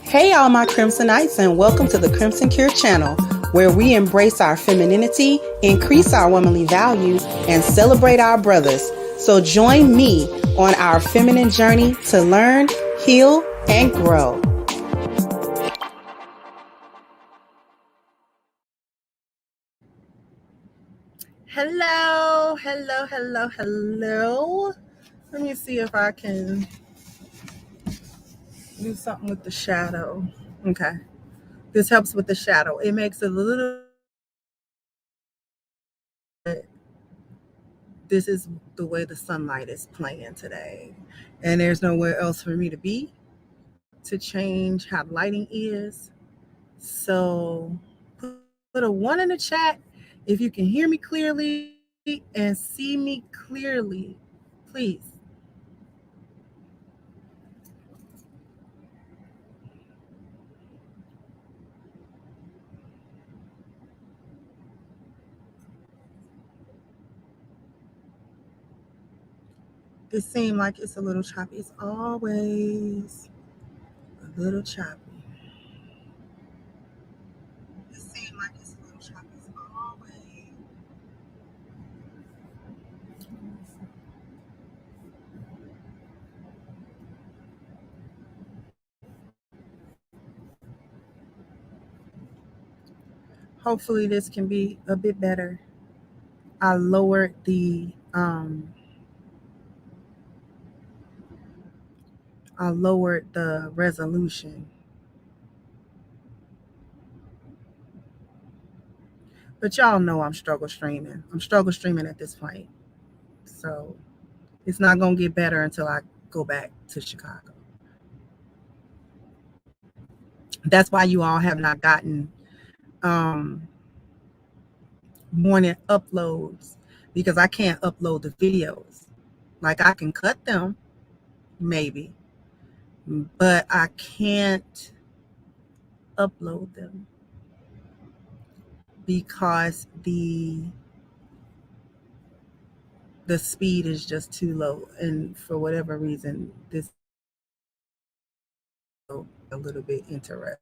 Hey, all my Crimsonites, and welcome to the Crimson Cure channel, where we embrace our femininity, increase our womanly values, and celebrate our brothers. So join me on our feminine journey to learn, heal, and grow. Hello. Let me see if I can do something with the shadow. Okay. This helps with the shadow. It makes it a little. This is the way the sunlight is playing today. And there's nowhere else for me to be to change how lighting is. So put a 1 in the chat if you can hear me clearly and see me clearly, please. It seems like it's a little choppy. It's always a little choppy. It seems like it's a little choppy. It's always. Hopefully this can be a bit better. I lowered the resolution. But y'all know I'm struggle streaming. I'm struggle streaming at this point. So it's not going to get better until I go back to Chicago. That's why you all have not gotten morning uploads, because I can't upload the videos. Like, I can cut them, maybe, but I can't upload them because the speed is just too low, and for whatever reason this is a little bit interesting.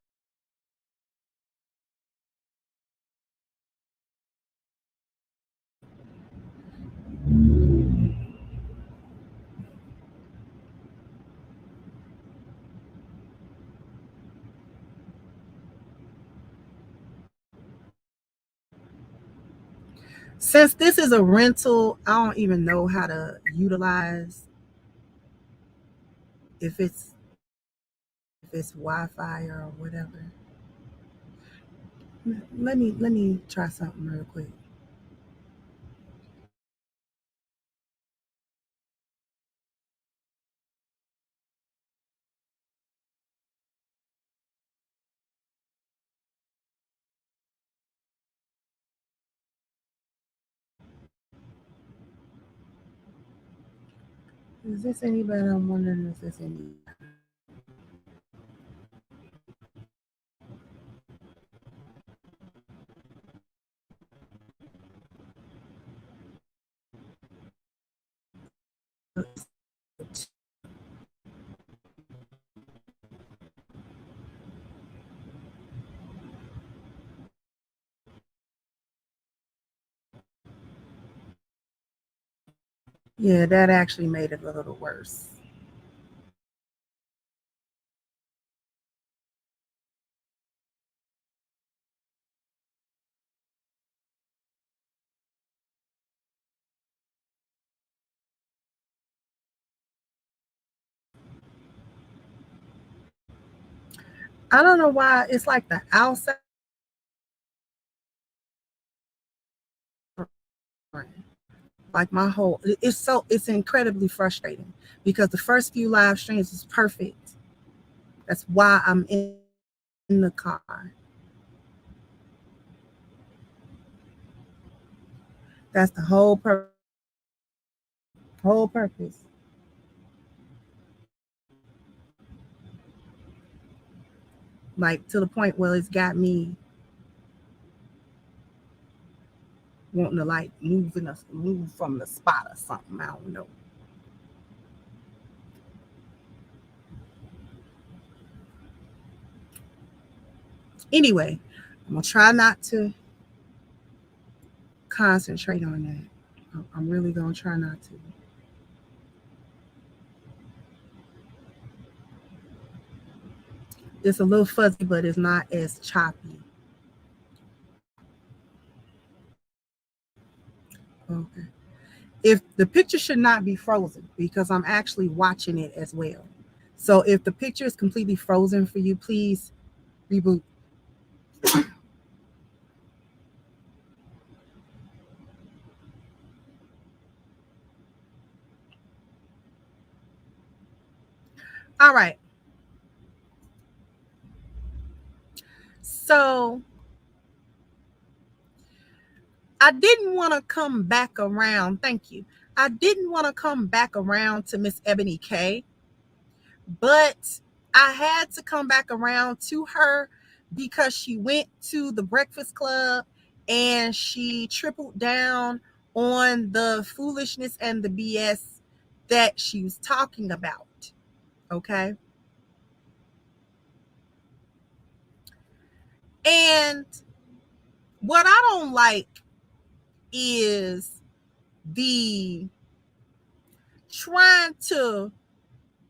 Since this is a rental, I don't even know how to utilize if it's Wi-Fi or whatever. Let me try something real quick. Is this any better? I'm wondering if this any better. Yeah, that actually made it a little worse. I don't know why it's like the outside. Like my whole, it's incredibly frustrating because the first few live streams is perfect. That's why I'm in the car. That's the whole purpose. Like, to the point where it's got me wanting to like move from the spot or something. I don't know. Anyway, I'm gonna try not to concentrate on that. I'm really gonna try not to. It's a little fuzzy, but it's not as choppy. Okay. If the picture should not be frozen because I'm actually watching it as well. So if the picture is completely frozen for you, please reboot. All right. So I didn't want to come back around. Thank you. I didn't want to come back around to Miss Ebony K, but I had to come back around to her because she went to the Breakfast Club and she tripled down on the foolishness and the BS that she was talking about. Okay. And what I don't like is the trying to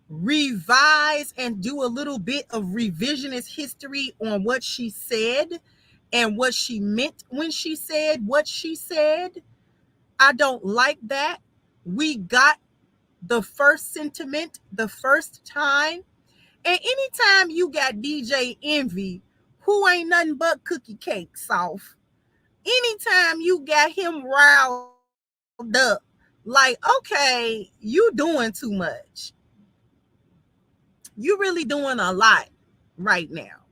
revise and do a little bit of revisionist history on what she said and what she meant when she said what she said. I don't like that. We got the first sentiment the first time. And anytime you got DJ Envy, who ain't nothing but cookie cake soft, anytime you got him riled up, like, okay, you doing too much. You really doing a lot right now.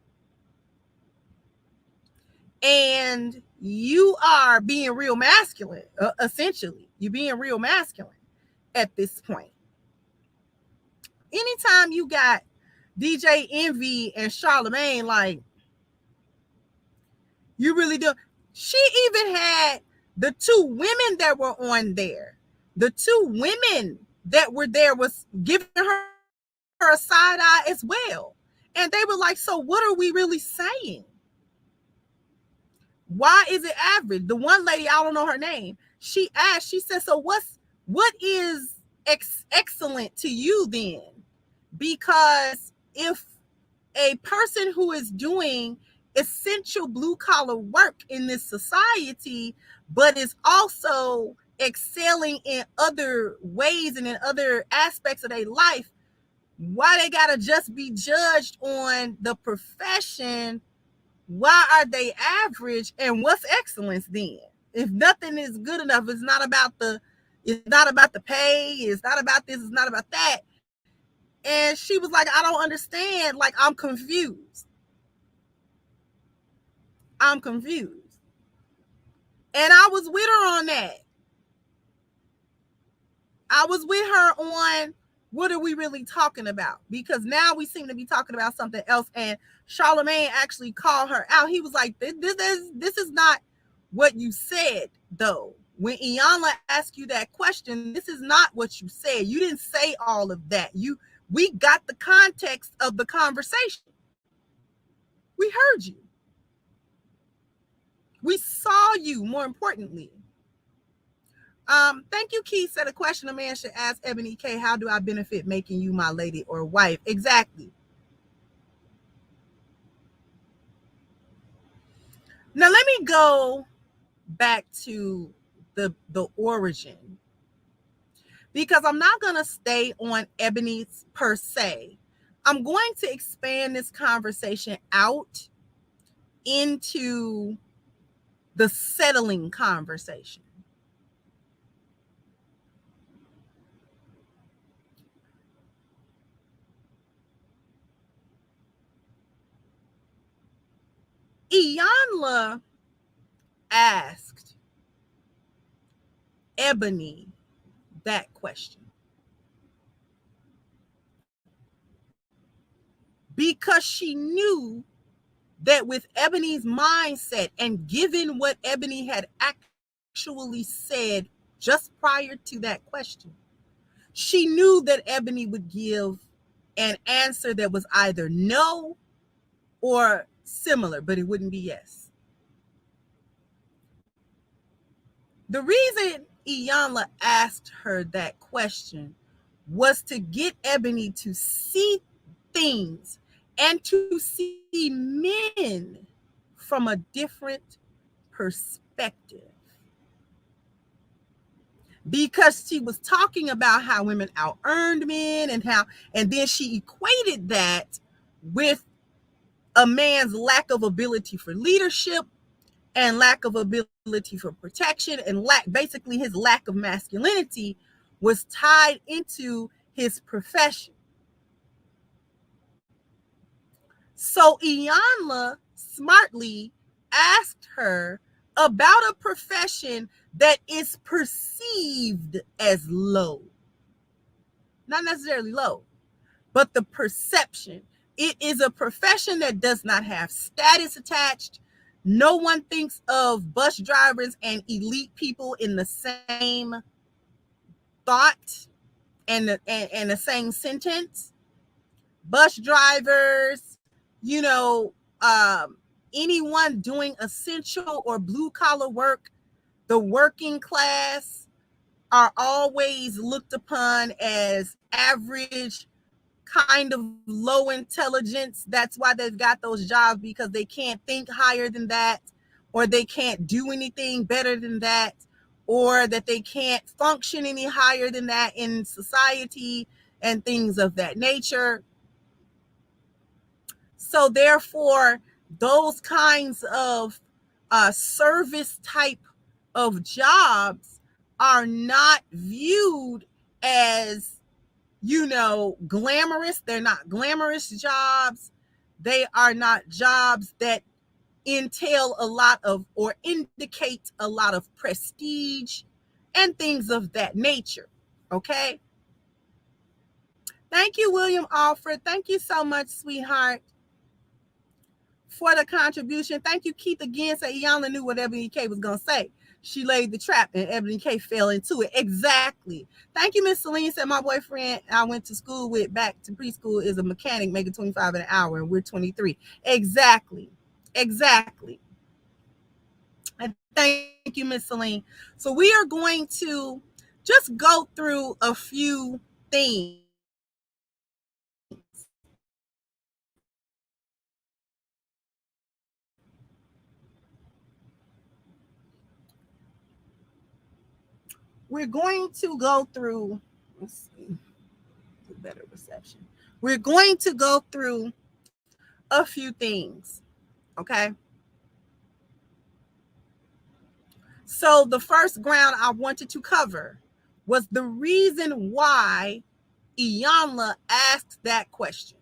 And you are being real masculine, essentially. You're being real masculine at this point. Anytime you got DJ Envy and Charlemagne, like, you really do. She even had the two women that were on there. The two women that were there was giving her a side eye as well. And they were like, so what are we really saying? Why is it average? The one lady, I don't know her name, she asked, she said, so what is excellent to you then? Because if a person who is doing essential blue collar work in this society, but is also excelling in other ways and in other aspects of their life, why they gotta just be judged on the profession? Why are they average? And what's excellence then? If nothing is good enough, it's not about the pay, it's not about this, it's not about that. And she was like, I don't understand. Like, I'm confused. I'm confused. And I was with her on that. I was with her on what are we really talking about? Because now we seem to be talking about something else. And Charlemagne actually called her out. He was like, this is not what you said, though. When Iyanla asked you that question, this is not what you said. You didn't say all of that. We got the context of the conversation. We heard you. We saw you, more importantly. Thank you, Keith. Said a question a man should ask Ebony K, how do I benefit making you my lady or wife? Exactly. Now let me go back to the origin, because I'm not going to stay on Ebony's per se. I'm going to expand this conversation out into the settling conversation. Iyanla asked Ebony that question because she knew that with Ebony's mindset and given what Ebony had actually said just prior to that question, she knew that Ebony would give an answer that was either no or similar, but it wouldn't be yes. The reason Iyanla asked her that question was to get Ebony to see things and to see men from a different perspective. Because she was talking about how women out-earned men and then she equated that with a man's lack of ability for leadership and lack of ability for protection and basically his lack of masculinity was tied into his profession. So Iyanla smartly asked her about a profession that is perceived as low. Not necessarily low, but the perception. It is a profession that does not have status attached. No one thinks of bus drivers and elite people in the same thought and the same sentence. Bus drivers, anyone doing essential or blue collar work, the working class are always looked upon as average, kind of low intelligence. That's why they've got those jobs, because they can't think higher than that, or they can't do anything better than that, or that they can't function any higher than that in society and things of that nature. So therefore, those kinds of service type of jobs are not viewed as, glamorous. They're not glamorous jobs. They are not jobs that entail a lot of or indicate a lot of prestige and things of that nature. Okay. Thank you, William Alfred. Thank you so much, sweetheart, for the contribution. Thank you, Keith, again. Say Iyanla knew what Ebony K was going to say. She laid the trap and Ebony K fell into it. Exactly. Thank you, Miss Celine. Said my boyfriend I went to school with back to preschool is a mechanic making $25 an hour and we're 23. Exactly. And thank you, Miss Celine. So we are going to just go through a few things. We're going to go through, let's see, better reception. We're going to go through a few things, okay? So the first ground I wanted to cover was the reason why Iyanla asked that question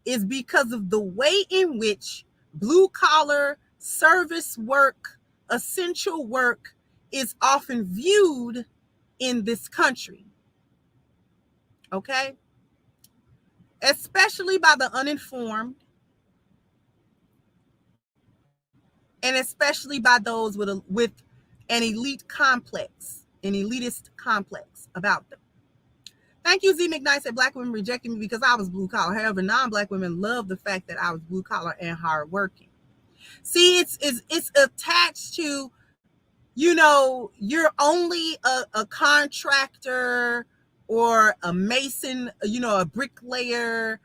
is because of the way in which blue collar service work, essential work is often viewed in this country. Okay? Especially by the uninformed, and especially by those with an elite complex, an elitist complex about them. Thank you, Z. McKnight said Black women rejected me because I was blue collar. However, non-Black women love the fact that I was blue collar and hardworking. See, it's attached to, you're only a contractor or a mason, a bricklayer,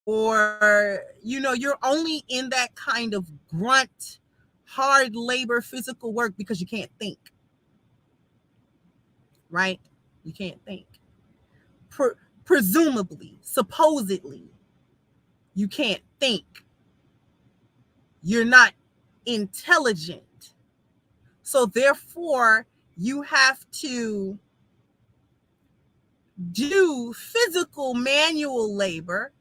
or you're only in that kind of grunt, hard labor, physical work because you can't think, right? You can't think. Presumably, supposedly, you can't think. You're not intelligent. So therefore, you have to do physical manual labor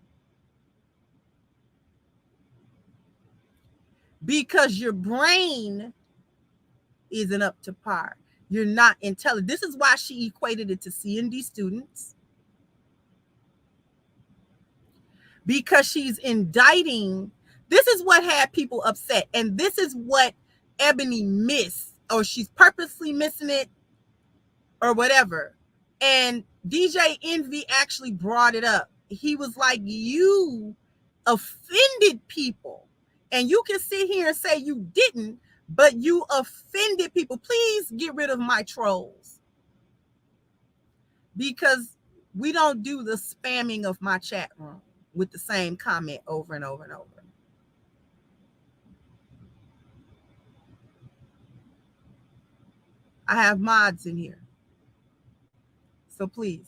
because your brain isn't up to par. You're not intelligent. This is why she equated it to C&D students, because she's indicting. This is what had people upset, and this is what Ebony missed, or she's purposely missing it, or whatever. And DJ Envy actually brought it up. He was like, you offended people And you can sit here and say you didn't, but you offended people. Please get rid of my trolls, because we don't do the spamming of my chat room with the same comment over and over and over. I have mods in here, so please.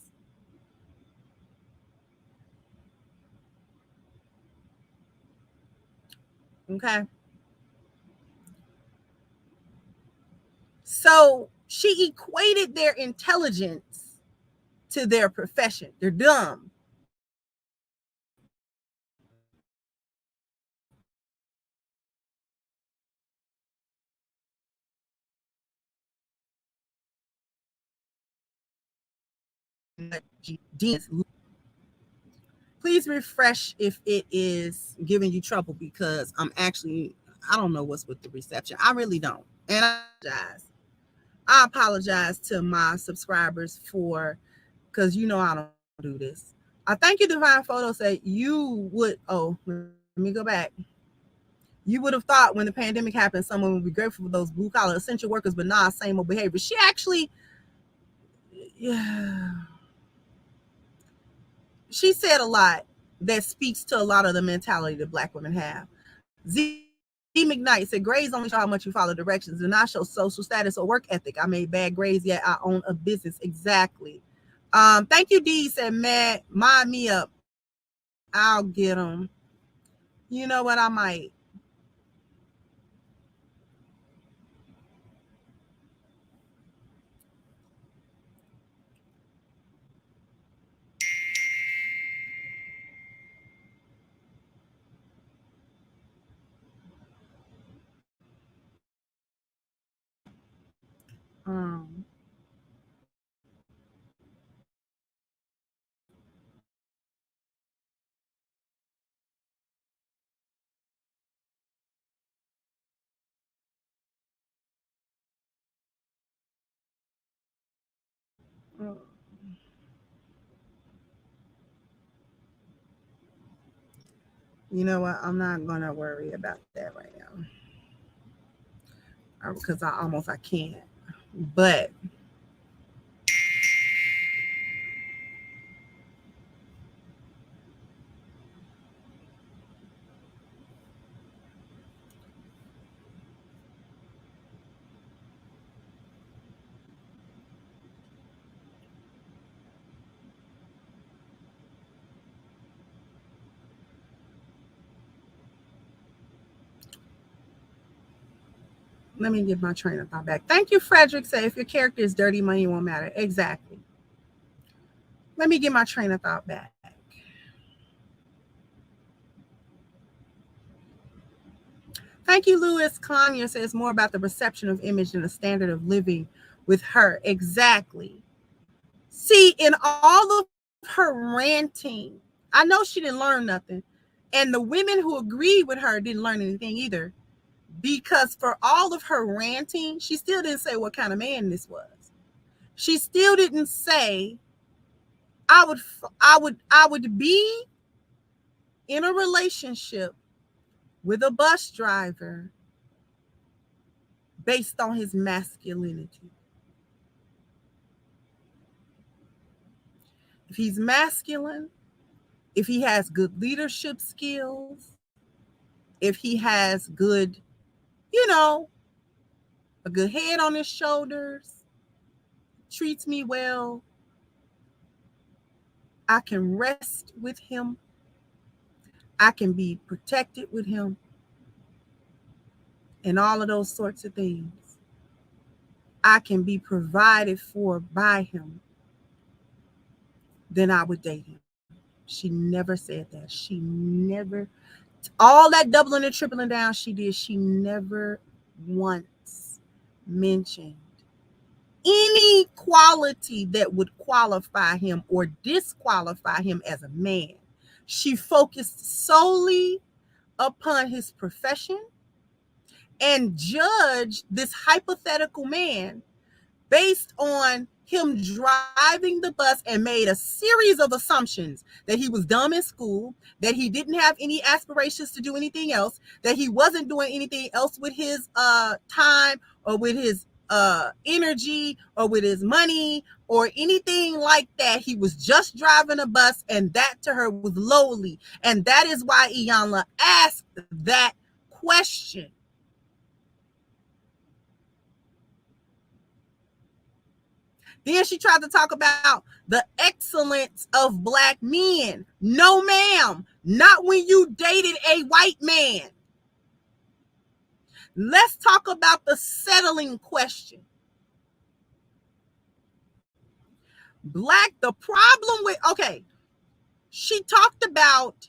Okay. So she equated their intelligence to their profession. They're dumb. Please refresh if it is giving you trouble, because I don't know what's with the reception. I really don't. And I apologize to my subscribers for, because I don't do this. I thank you, Divine Photo said you would, let me go back. You would have thought when the pandemic happened, someone would be grateful for those blue collar essential workers, but nah, same old behavior. She actually, yeah, she said a lot that speaks to a lot of the mentality that Black women have. Z McKnight said, grades only show how much you follow directions, do not show social status or work ethic. I made bad grades, yet I own a business. Exactly. Thank you, D. Said, man, mind me up. I'll get them. You know what? I might. Um, you know what? I'm not gonna worry about that right now, because I can't. But let me get my train of thought back. Thank you, Frederick. Say, if your character is dirty, money won't matter. Exactly. Let me get my train of thought back. Thank you, Louis. Kanye says more about the perception of image than the standard of living with her. Exactly. See, in all of her ranting, I know she didn't learn nothing. And the women who agreed with her didn't learn anything either. Because for all of her ranting, she still didn't say what kind of man this was. She still didn't say, I would be in a relationship with a bus driver based on his masculinity. If he's masculine, if he has good leadership skills, if he has good, a good head on his shoulders, treats me well, I can rest with him, I can be protected with him, and all of those sorts of things. I can be provided for by him, then I would date him. She never said that. She never, all that doubling and tripling down she did, she never once mentioned any quality that would qualify him or disqualify him as a man. She focused solely upon his profession and judged this hypothetical man based on him driving the bus and made a series of assumptions that he was dumb in school, that he didn't have any aspirations to do anything else, that he wasn't doing anything else with his time or with his energy or with his money or anything like that. He was just driving a bus, and that to her was lowly. And that is why Iyanla asked that question. Then she tried to talk about the excellence of black men. No, ma'am, not when you dated a white man. Let's talk about the settling question. The problem with, okay, she talked about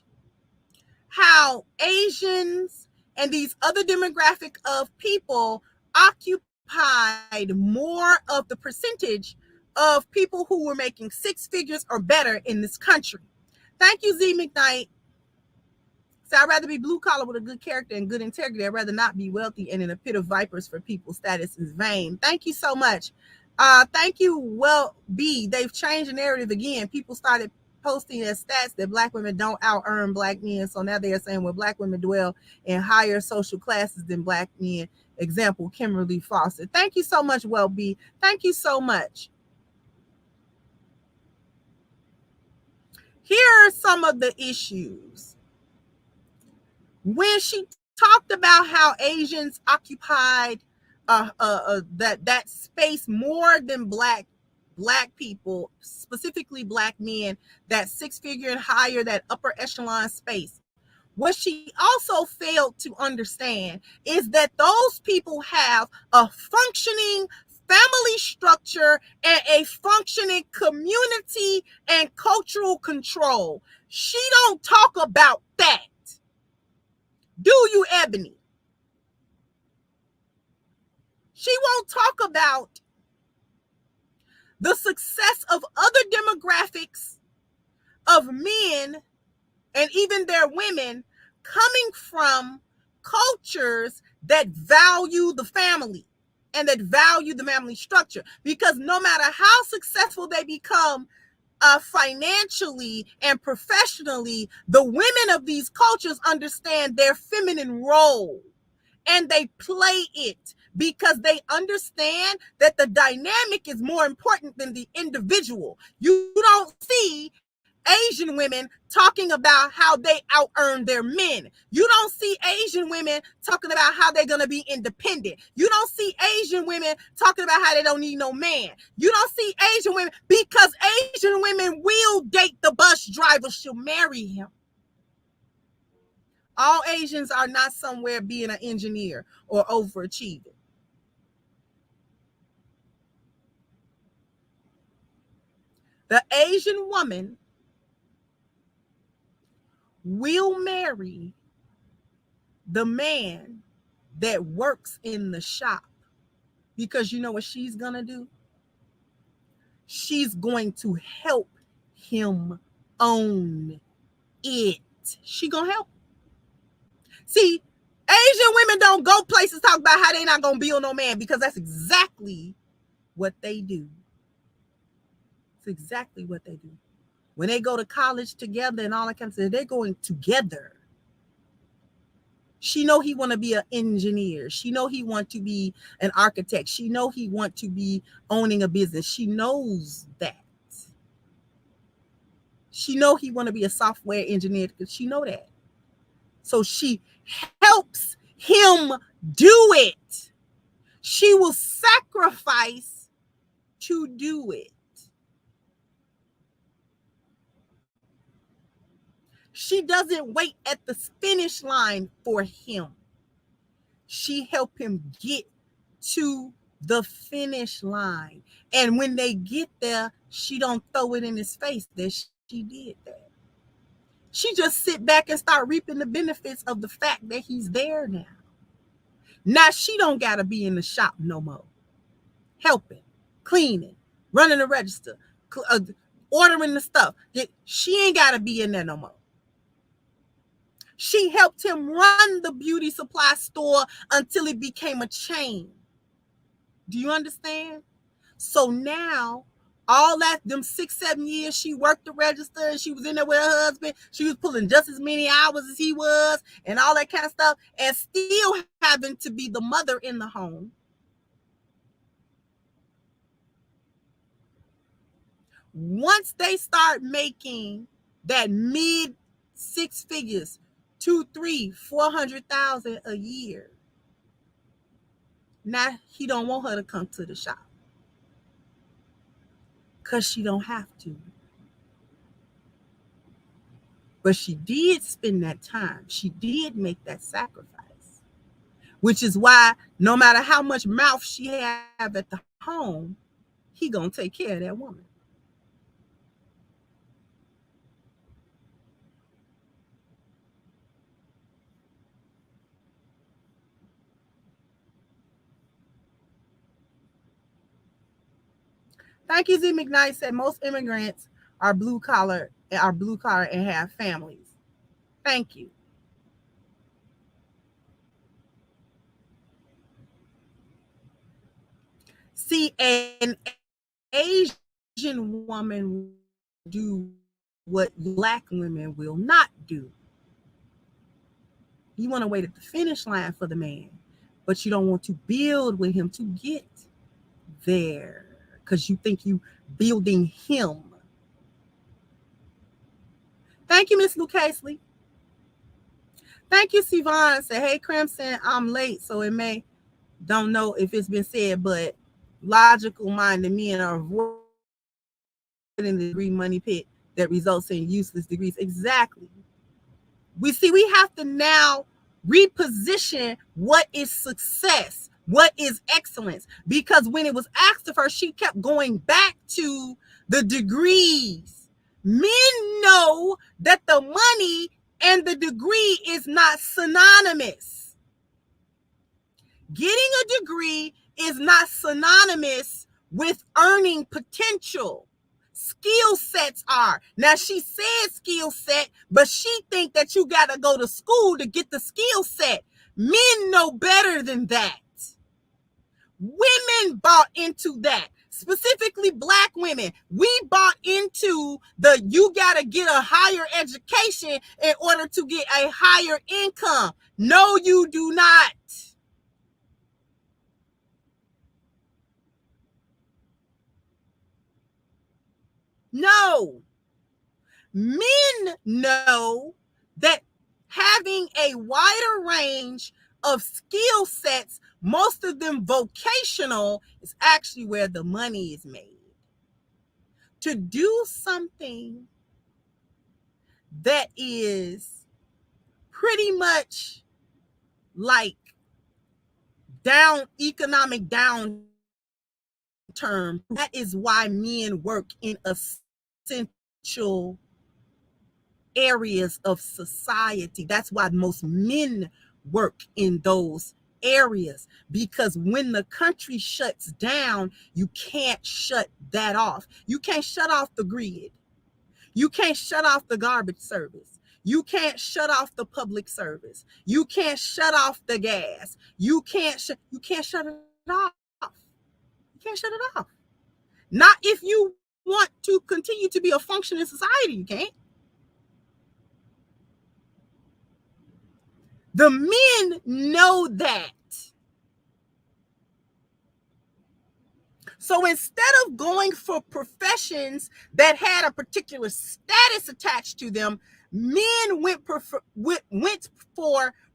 how Asians and these other demographic of people occupied more of the percentage of people who were making six figures or better in this country. Thank you, Z McKnight. So I'd rather be blue collar with a good character and good integrity. I'd rather not be wealthy and in a pit of vipers for people's status is vain. Thank you so much. Thank you. Well, B, they've changed the narrative again. People started posting as stats that black women don't out earn black men. So now they are saying, well, black women dwell in higher social classes than black men. Example, Kimberly Foster. Thank you so much, Well, B. Thank you so much. Here are some of the issues. When she talked about how Asians occupied that space more than black people, specifically black men, that six-figure and higher, that upper echelon space. What she also failed to understand is that those people have a functioning family structure and a functioning community and cultural control. She don't talk about that. Do you, Ebony? She won't talk about the success of other demographics of men and even their women coming from cultures that value the family and that value the family structure. Because no matter how successful they become financially and professionally, the women of these cultures understand their feminine role and they play it because they understand that the dynamic is more important than the individual. You don't see Asian women talking about how they out earn their men. You don't see Asian women talking about how they're going to be independent. You don't see Asian women talking about how they don't need no man. You don't see Asian women, because Asian women will date the bus driver. She'll marry him. All Asians are not somewhere being an engineer or overachieving. The Asian woman will marry the man that works in the shop, because you know what she's going to do? She's going to help him own it. She going to help. See, Asian women don't go places talk about how they not going to build no man, because that's exactly what they do. It's exactly what they do. When they go to college together and all that kind of stuff, they're going together. She know he want to be an engineer. She know he want to be an architect. She know he want to be owning a business. She knows that. She know he want to be a software engineer, because she know that. So she helps him do it. She will sacrifice to do it. She doesn't wait at the finish line for him. She helped him get to the finish line. And when they get there, she don't throw it in his face that she did that. She just sit back and start reaping the benefits of the fact that he's there now. Now she don't got to be in the shop no more. Helping, cleaning, running the register, ordering the stuff. She ain't got to be in there no more. She helped him run the beauty supply store until it became a chain. Do you understand? So now, all that, them 6-7 years she worked the register and she was in there with her husband, she was pulling just as many hours as he was and all that kind of stuff, and still having to be the mother in the home. Once they start making that mid 6 figures, 2, 3, 400,000 a year, now he don't want her to come to the shop because she don't have to. But she did spend that time. She did make that sacrifice, which is why no matter how much mouth she have at the home, he gonna take care of that woman. Thank you, Z. McKnight said most immigrants are blue collar and have families. Thank you. See, an Asian woman will do what Black women will not do. You want to wait at the finish line for the man, but you don't want to build with him to get there because you think you building him. Thank you, Miss Lucasely. Thank you, Sivan. Say, hey, Crimson, I'm late, so it may don't know if it's been said, but logical minded men are avoiding the degree money pit that results in useless degrees. Exactly. We have to now reposition what is success, what is excellence, because when it was asked of her, she kept going back to the degrees. Men know that the money and the degree is not synonymous. Getting a degree is not synonymous with earning potential. Skill sets are. Now, she said skill set, but she think that you got to go to school to get the skill set. Men know better than that. Women bought into that. Specifically Black women. We bought into the you got to get a higher education in order to get a higher income. No, you do not. No. Men know that having a wider range of skill sets, most of them vocational, is actually where the money is made. To do something that is pretty much like economic downturn, that is why men work in essential areas of society. That's why most men work in those areas, because when the country shuts down, you can't shut that off. You can't shut off the grid. You can't shut off the garbage service. You can't shut off the public service. You can't shut off the gas. You can't shut it off. You can't shut it off. Not if you want to continue to be a functioning society, you can't. The men know that. So instead of going for professions that had a particular status attached to them, men went for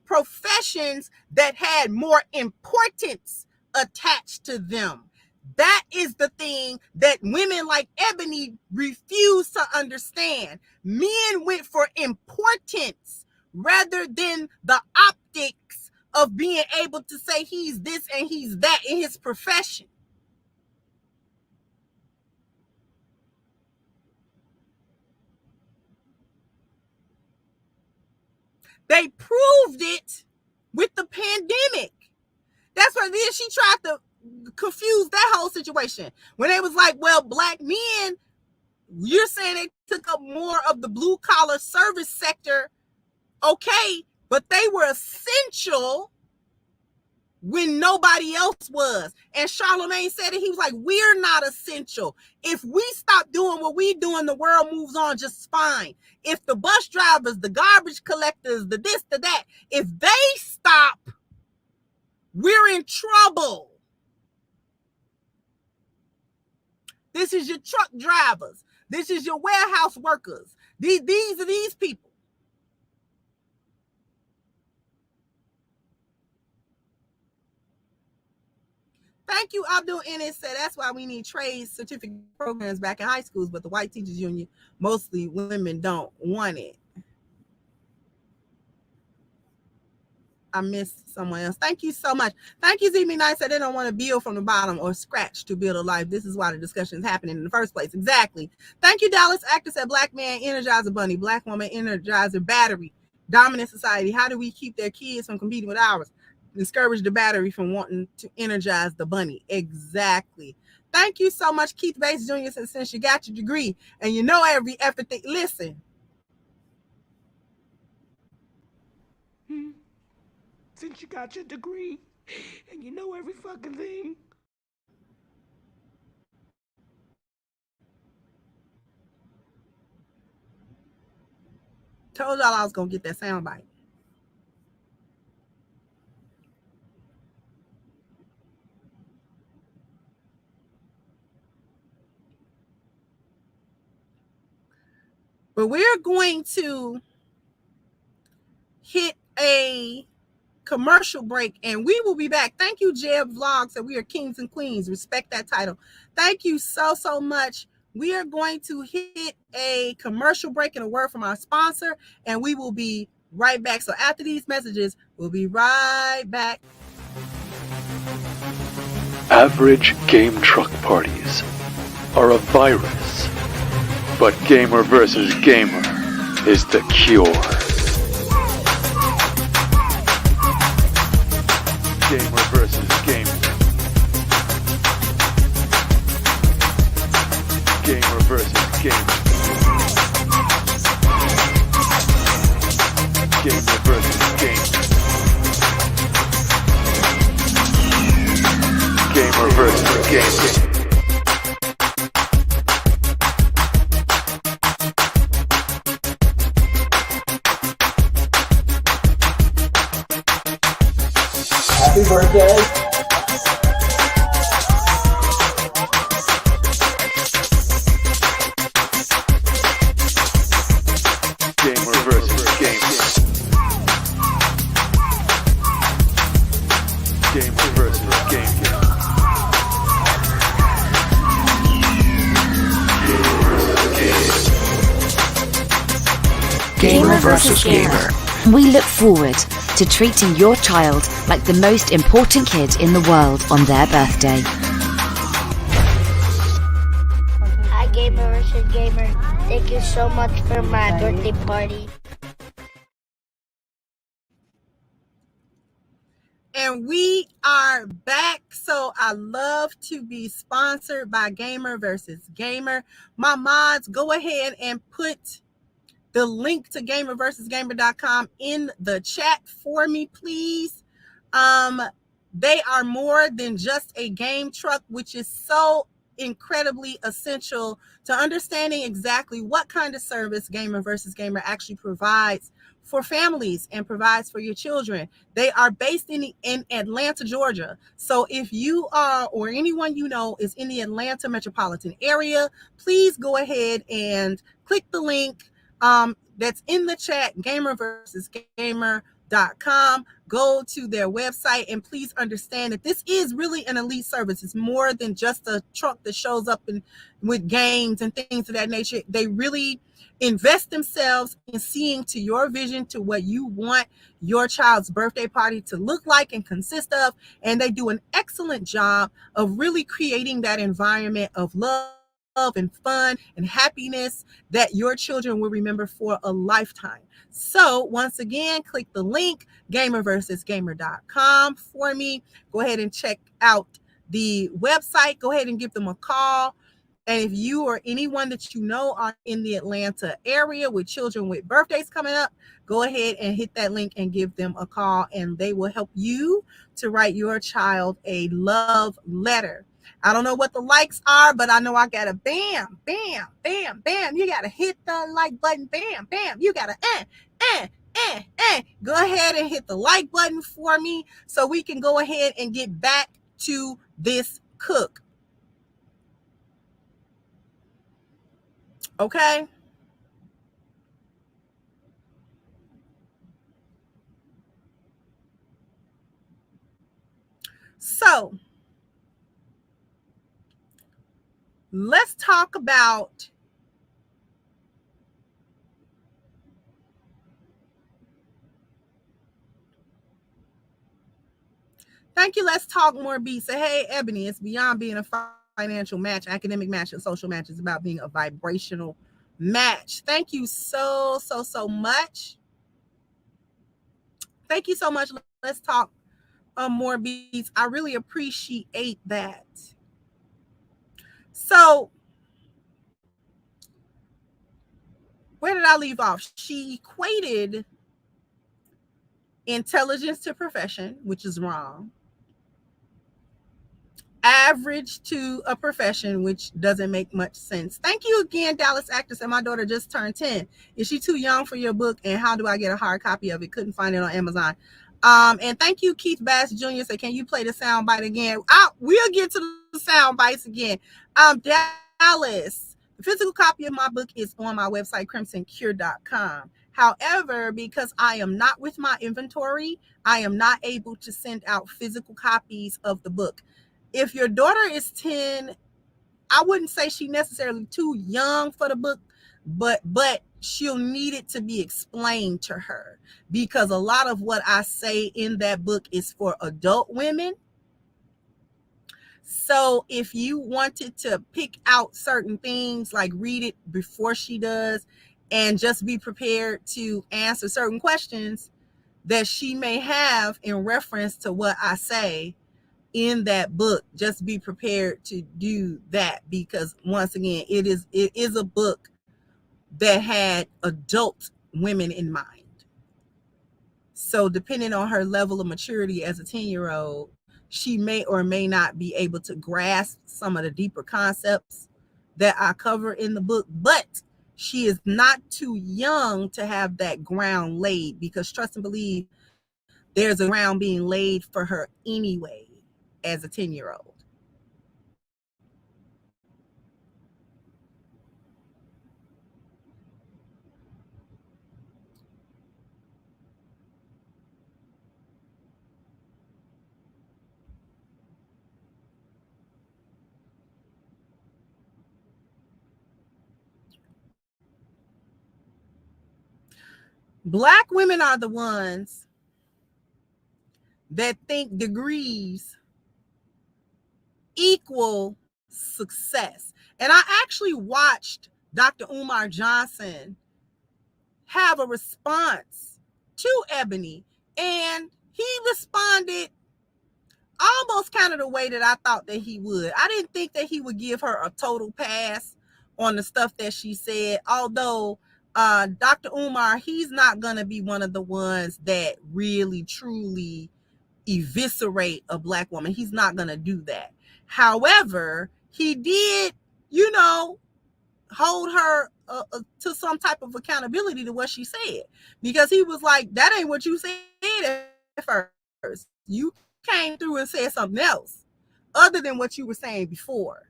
professions that had more importance attached to them. That is the thing that women like Ebony refuse to understand. Men went for importance rather than the optics of being able to say he's this and he's that in his profession. They proved it with the pandemic. That's why then she tried to confuse that whole situation. When they was like, well, Black men, you're saying they took up more of the blue collar service sector. Okay, but they were essential when nobody else was. And Charlemagne said it. He was like, we're not essential. If we stop doing what we doing, the world moves on just fine. If the bus drivers, the garbage collectors, the this, the that, if they stop, we're in trouble. This is your truck drivers. This is your warehouse workers. These are these people. Thank you, Abdul Ennis said that's why we need trade certificate programs back in high schools, but the white teachers union, mostly women, don't want it. I missed someone else. Thank you so much. Thank you, ZB Knight said they don't want to build from the bottom or scratch to build a life. This is why the discussion is happening in the first place. Exactly. Thank you, Dallas. Actor said black man energizer bunny, black woman energizer battery. Dominant society. How do we keep their kids from competing with ours? Discourage the battery from wanting to energize the bunny. Exactly. Thank you so much, Keith Bates Jr. said since you got your degree and you know every effort thing. Listen. Since you got your degree and you know every fucking thing. Told y'all I was going to get that soundbite. But we're going to hit a commercial break and we will be back. Thank you, Jeb Vlogs, that we are kings and queens. Respect that title. Thank you so much. We are going to hit a commercial break and a word from our sponsor, and we will be right back. So after these messages, we'll be right back. Average game truck parties are a virus, but gamer versus gamer is the cure. Gamer versus gamer. Gamer versus gamer. Gamer versus gamer. Gamer versus gamer. Happy birthday. Gamer versus gamer. Gamer versus gamer. Gamer versus gamer. We look forward to treating your child like the most important kid in the world on their birthday. Hi, Gamer versus Gamer. Thank you so much for my birthday party. And we are back. So I love to be sponsored by Gamer versus Gamer. My mods, go ahead and put the link to gamerversusgamer.com in the chat for me, please. They are more than just a game truck, which is so incredibly essential to understanding exactly what kind of service Gamer versus Gamer actually provides for families and provides for your children. They are based in Atlanta, Georgia. So if you are, or anyone you know is in the Atlanta metropolitan area, please go ahead and click the link that's in the chat, gamerversusgamer.com. Go to their website and please understand that this is really an elite service. It's more than just a truck that shows up with games and things of that nature. They really invest themselves in seeing to your vision, to what you want your child's birthday party to look like and consist of. And they do an excellent job of really creating that environment of love and fun and happiness that your children will remember for a lifetime. So once again, click the link, gamerversusgamer.com for me. Go ahead and check out the website. Go ahead and give them a call And if you or anyone that you know are in the Atlanta area with children with birthdays coming up, go ahead and hit that link and give them a call, and they will help you to write your child a love letter. I don't know what the likes are, but I know I got a bam, bam, bam, bam. You got to hit the like button. Bam, bam. You got to go ahead and hit the like button for me so we can go ahead and get back to this cook. Okay? So, let's talk about thank you. Let's talk more beats. Say, hey, Ebony, it's beyond being a financial match, academic match, and social match. It's about being a vibrational match. Thank you so much. Thank you so much. Let's talk more beats. I really appreciate that. So, where did I leave off? She equated intelligence to profession, which is wrong. Average to a profession, which doesn't make much sense. Thank you again, Dallas actress. And my daughter just turned 10. Is she too young for your book? And how do I get a hard copy of it? Couldn't find it on Amazon. And thank you, Keith Bass Jr. Say, can you play the sound bite again? We'll get to the sound bites again. Dallas, the physical copy of my book is on my website, crimsoncure.com. However, because I am not with my inventory, I am not able to send out physical copies of the book. If your daughter is 10, I wouldn't say she's necessarily too young for the book, but she'll need it to be explained to her, because a lot of what I say in that book is for adult women. So if you wanted to pick out certain things, like read it before she does and just be prepared to answer certain questions that she may have in reference to what I say in that book, just be prepared to do that, because once again, it is a book that had adult women in mind. So depending on her level of maturity as a 10-year-old, she may or may not be able to grasp some of the deeper concepts that I cover in the book, but she is not too young to have that ground laid, because trust and believe, there's a ground being laid for her anyway as a 10-year-old. Black women are the ones that think degrees equal success. And I actually watched Dr. Umar Johnson have a response to Ebony, and he responded almost kind of the way that I thought that he would. I didn't think that he would give her a total pass on the stuff that she said, although Dr. Umar, he's not going to be one of the ones that really truly eviscerate a Black woman. He's not going to do that. However, he did, hold her to some type of accountability to what she said, because he was like, that ain't what you said at first. You came through and said something else other than what you were saying before.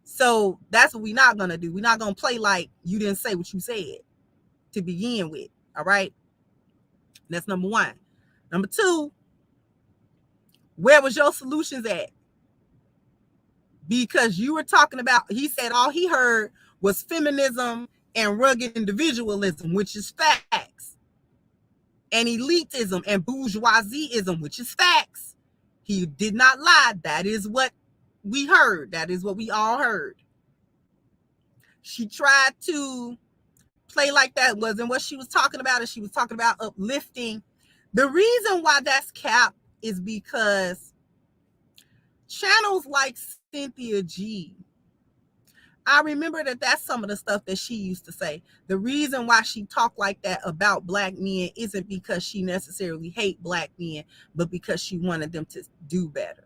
So that's what we're not going to do. We're not going to play like you didn't say what you said to begin with. All right. That's number one. Number two, where was your solutions at? Because you were talking about, he said all he heard was feminism and rugged individualism, which is facts, and elitism and bourgeoisieism, which is facts. He did not lie. That is what we heard. That is what we all heard. She tried to play like that wasn't what she was talking about, and she was talking about uplifting. The reason why that's cap is because channels like Cynthia G, I remember that that's some of the stuff that she used to say. The reason why she talked like that about black men isn't because she necessarily hate black men, but because she wanted them to do better.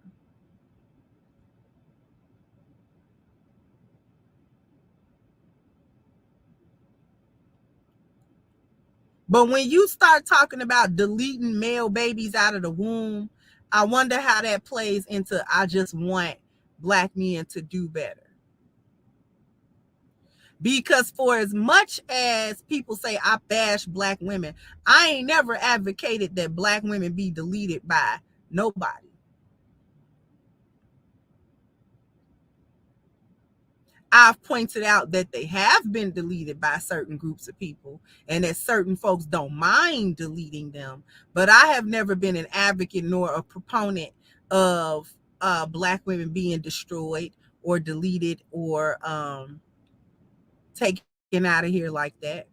But when you start talking about deleting male babies out of the womb, I wonder how that plays into I just want black men to do better. Because for as much as people say I bash black women, I ain't never advocated that black women be deleted by nobody. I've pointed out that they have been deleted by certain groups of people and that certain folks don't mind deleting them. But I have never been an advocate nor a proponent of black women being destroyed or deleted or taken out of here like that.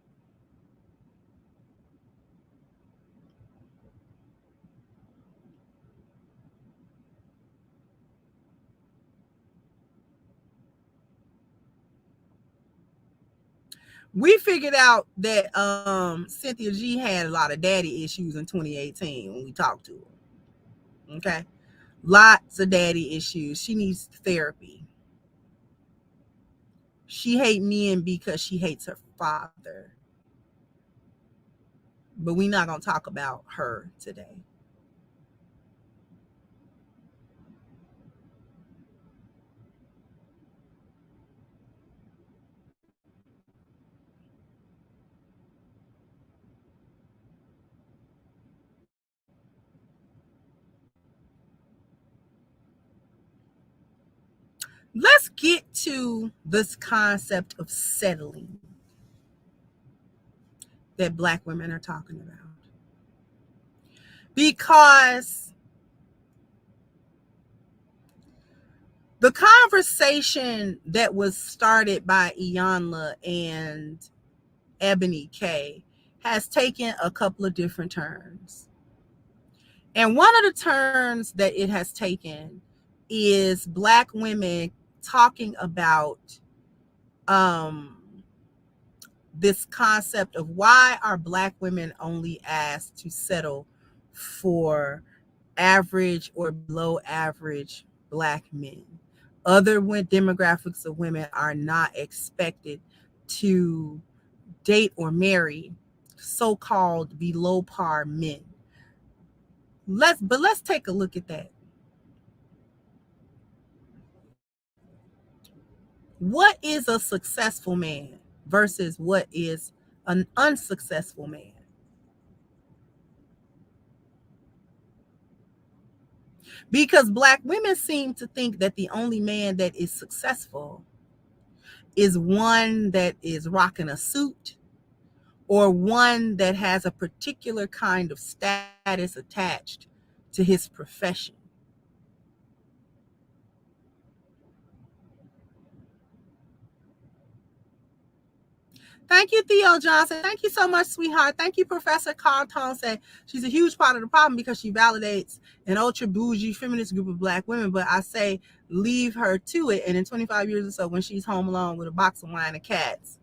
We figured out that Cynthia G had a lot of daddy issues in 2018 when we talked to her. Okay. Lots of daddy issues. She needs therapy. She hates men because she hates her father. But we're not going to talk about her today. Let's get to this concept of settling that black women are talking about. Because the conversation that was started by Iyanla and Ebony K has taken a couple of different turns. And one of the turns that it has taken is black women talking about this concept of why are black women only asked to settle for average or below average black men. Other demographics of women are not expected to date or marry so-called below par men. Let's take a look at that. What is a successful man versus what is an unsuccessful man? Because black women seem to think that the only man that is successful is one that is rocking a suit or one that has a particular kind of status attached to his profession. Thank you, Theo Johnson. Thank you so much, sweetheart. Thank you, Professor Carl Thompson. She's a huge part of the problem because she validates an ultra bougie feminist group of black women. But I say leave her to it. And in 25 years or so, when she's home alone with a box of wine and cats,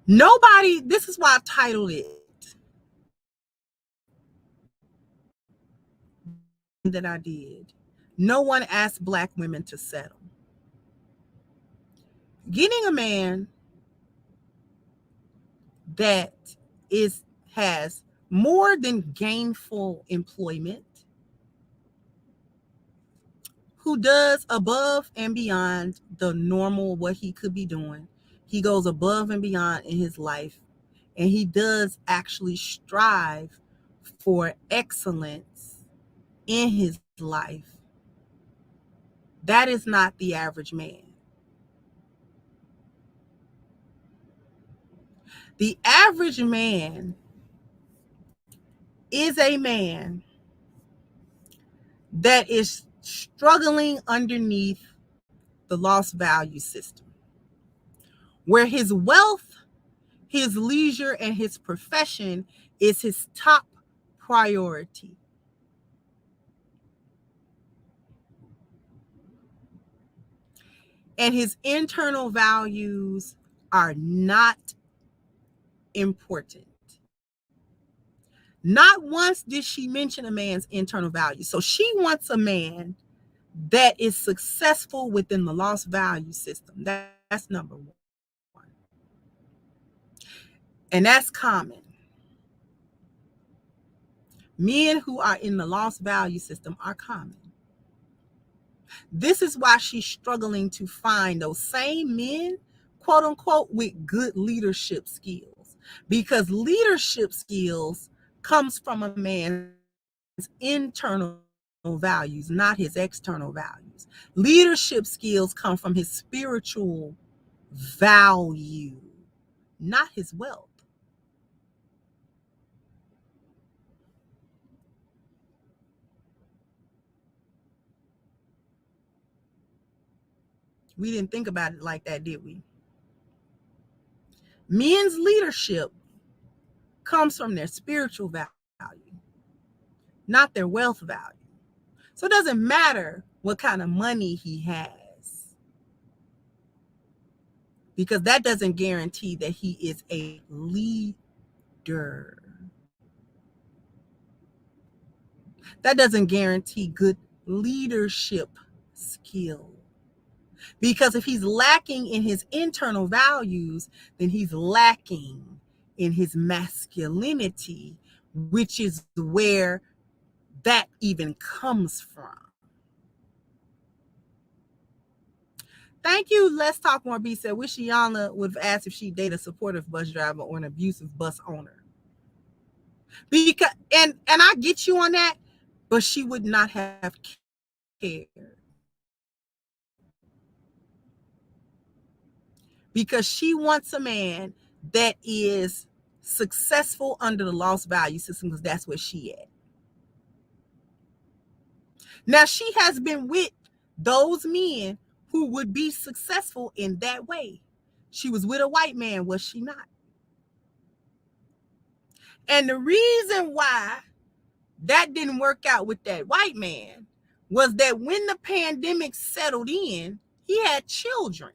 nobody, this is why I titled it that I did. No one asked black women to settle. Getting a man that has more than gainful employment, who does above and beyond the normal what he could be doing. He goes above and beyond in his life, and he does actually strive for excellence in his life. That is not the average man. The average man is a man that is struggling underneath the lost value system, where his wealth, His leisure and his profession is his top priority. And his internal values are not important. Not once did she mention a man's internal values. So she wants a man that is successful within the lost value system. That's number one. And that's common. Men who are in the lost value system are common. This is why she's struggling to find those same men, quote unquote, with good leadership skills. Because leadership skills comes from a man's internal values, not his external values. Leadership skills come from his spiritual value, not his wealth. We didn't think about it like that, did we? Men's leadership comes from their spiritual value, not their wealth value. So it doesn't matter what kind of money he has, because that doesn't guarantee that he is a leader. That doesn't guarantee good leadership skill. Because if he's lacking in his internal values, then he's lacking in his masculinity, which is where that even comes from. Thank you. Let's Talk More B said, wish Iyanla would have asked if she'd date a supportive bus driver or an abusive bus owner. Because and I get you on that, but she would not have cared. Because she wants a man that is successful under the lost value system, because that's where she at. Now, she has been with those men who would be successful in that way. She was with a white man, was she not? And the reason why that didn't work out with that white man was that when the pandemic settled in, he had children.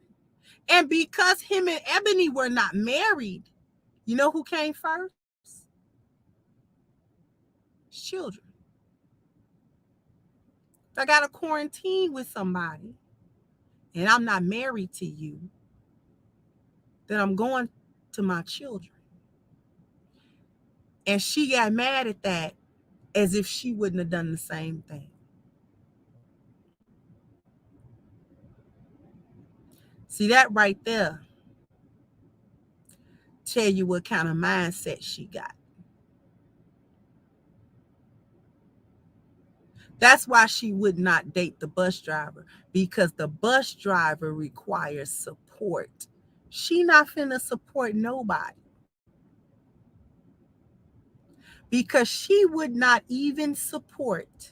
And because him and Ebony were not married, you know who came first? Children. If I got to quarantine with somebody and I'm not married to you, then I'm going to my children. And she got mad at that as if she wouldn't have done the same thing. See, that right there tell you what kind of mindset she got. That's why she would not date the bus driver, because the bus driver requires support. She not finna support nobody. Because she would not even support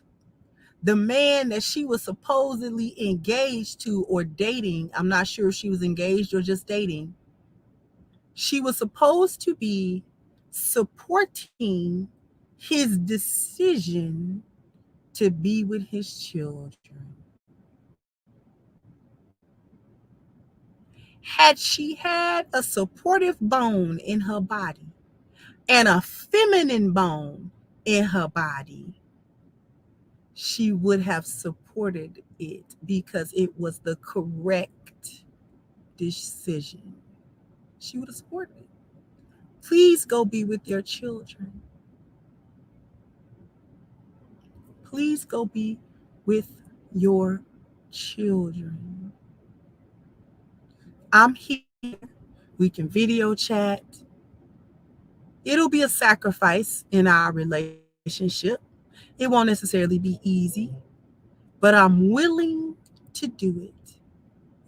the man that she was supposedly engaged to or dating. I'm not sure if she was engaged or just dating. She was supposed to be supporting his decision to be with his children. Had she had a supportive bone in her body and a feminine bone in her body, she would have supported it because it was the correct decision. She would have supported it. Please go be with your children. Please go be with your children. I'm here. We can video chat. It'll be a sacrifice in our relationship. It won't necessarily be easy, but I'm willing to do it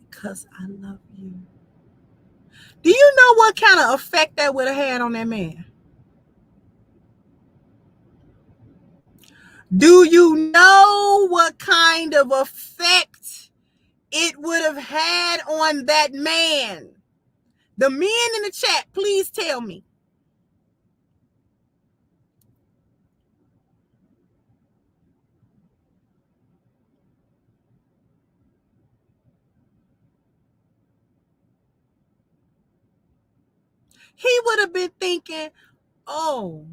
because I love you. Do you know what kind of effect that would have had on that man? Do you know what kind of effect it would have had on that man? The men in the chat, please tell me. He would have been thinking, oh,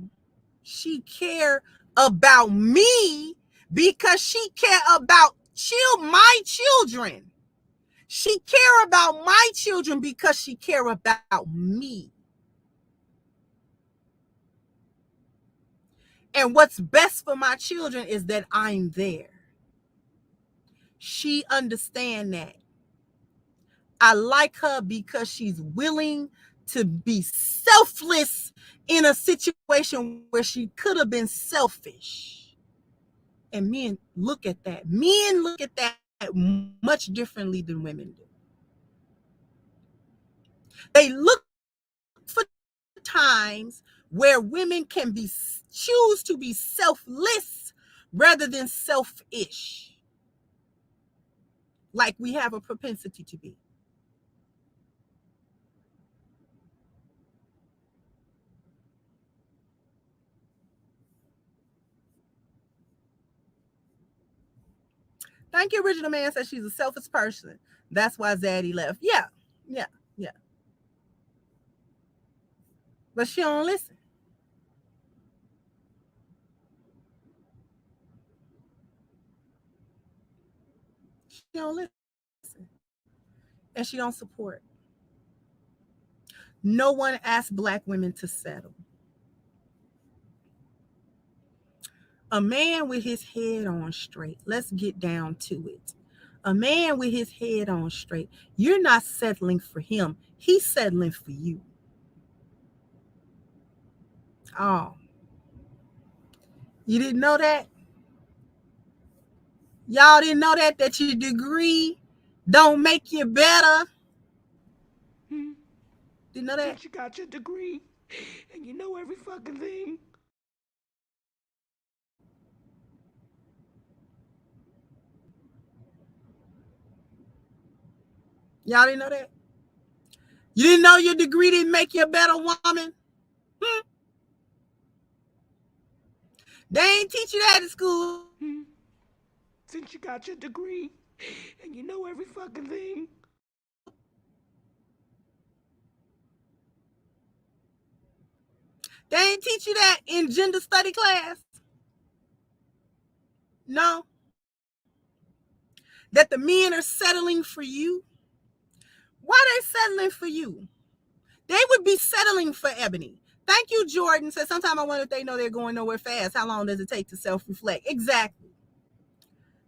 she care about me because she care about my children. She care about my children because she care about me. And what's best for my children is that I'm there. She understand that. I like her because she's willing to be selfless in a situation where she could have been selfish. And men look at that. Men look at that much differently than women do. They look for times where women can choose to be selfless rather than selfish, like we have a propensity to be. Thank you, Original Man says she's a selfish person. That's why Zaddy left. Yeah. But she don't listen. She don't listen. And she don't support. No one asked Black women to settle. A man with his head on straight. Let's get down to it. A man with his head on straight. You're not settling for him. He's settling for you. Oh. You didn't know that? Y'all didn't know that your degree don't make you better? Didn't know that? Since you got your degree and you know every fucking thing. Y'all didn't know that? You didn't know your degree didn't make you a better woman? They ain't teach you that in school. Since you got your degree and you know every fucking thing. They ain't teach you that in gender study class. No. That the men are settling for you. Why are they settling for you? They would be settling for Ebony. Thank you, Jordan. Says sometimes I wonder if they know they're going nowhere fast. How long does it take to self-reflect? Exactly.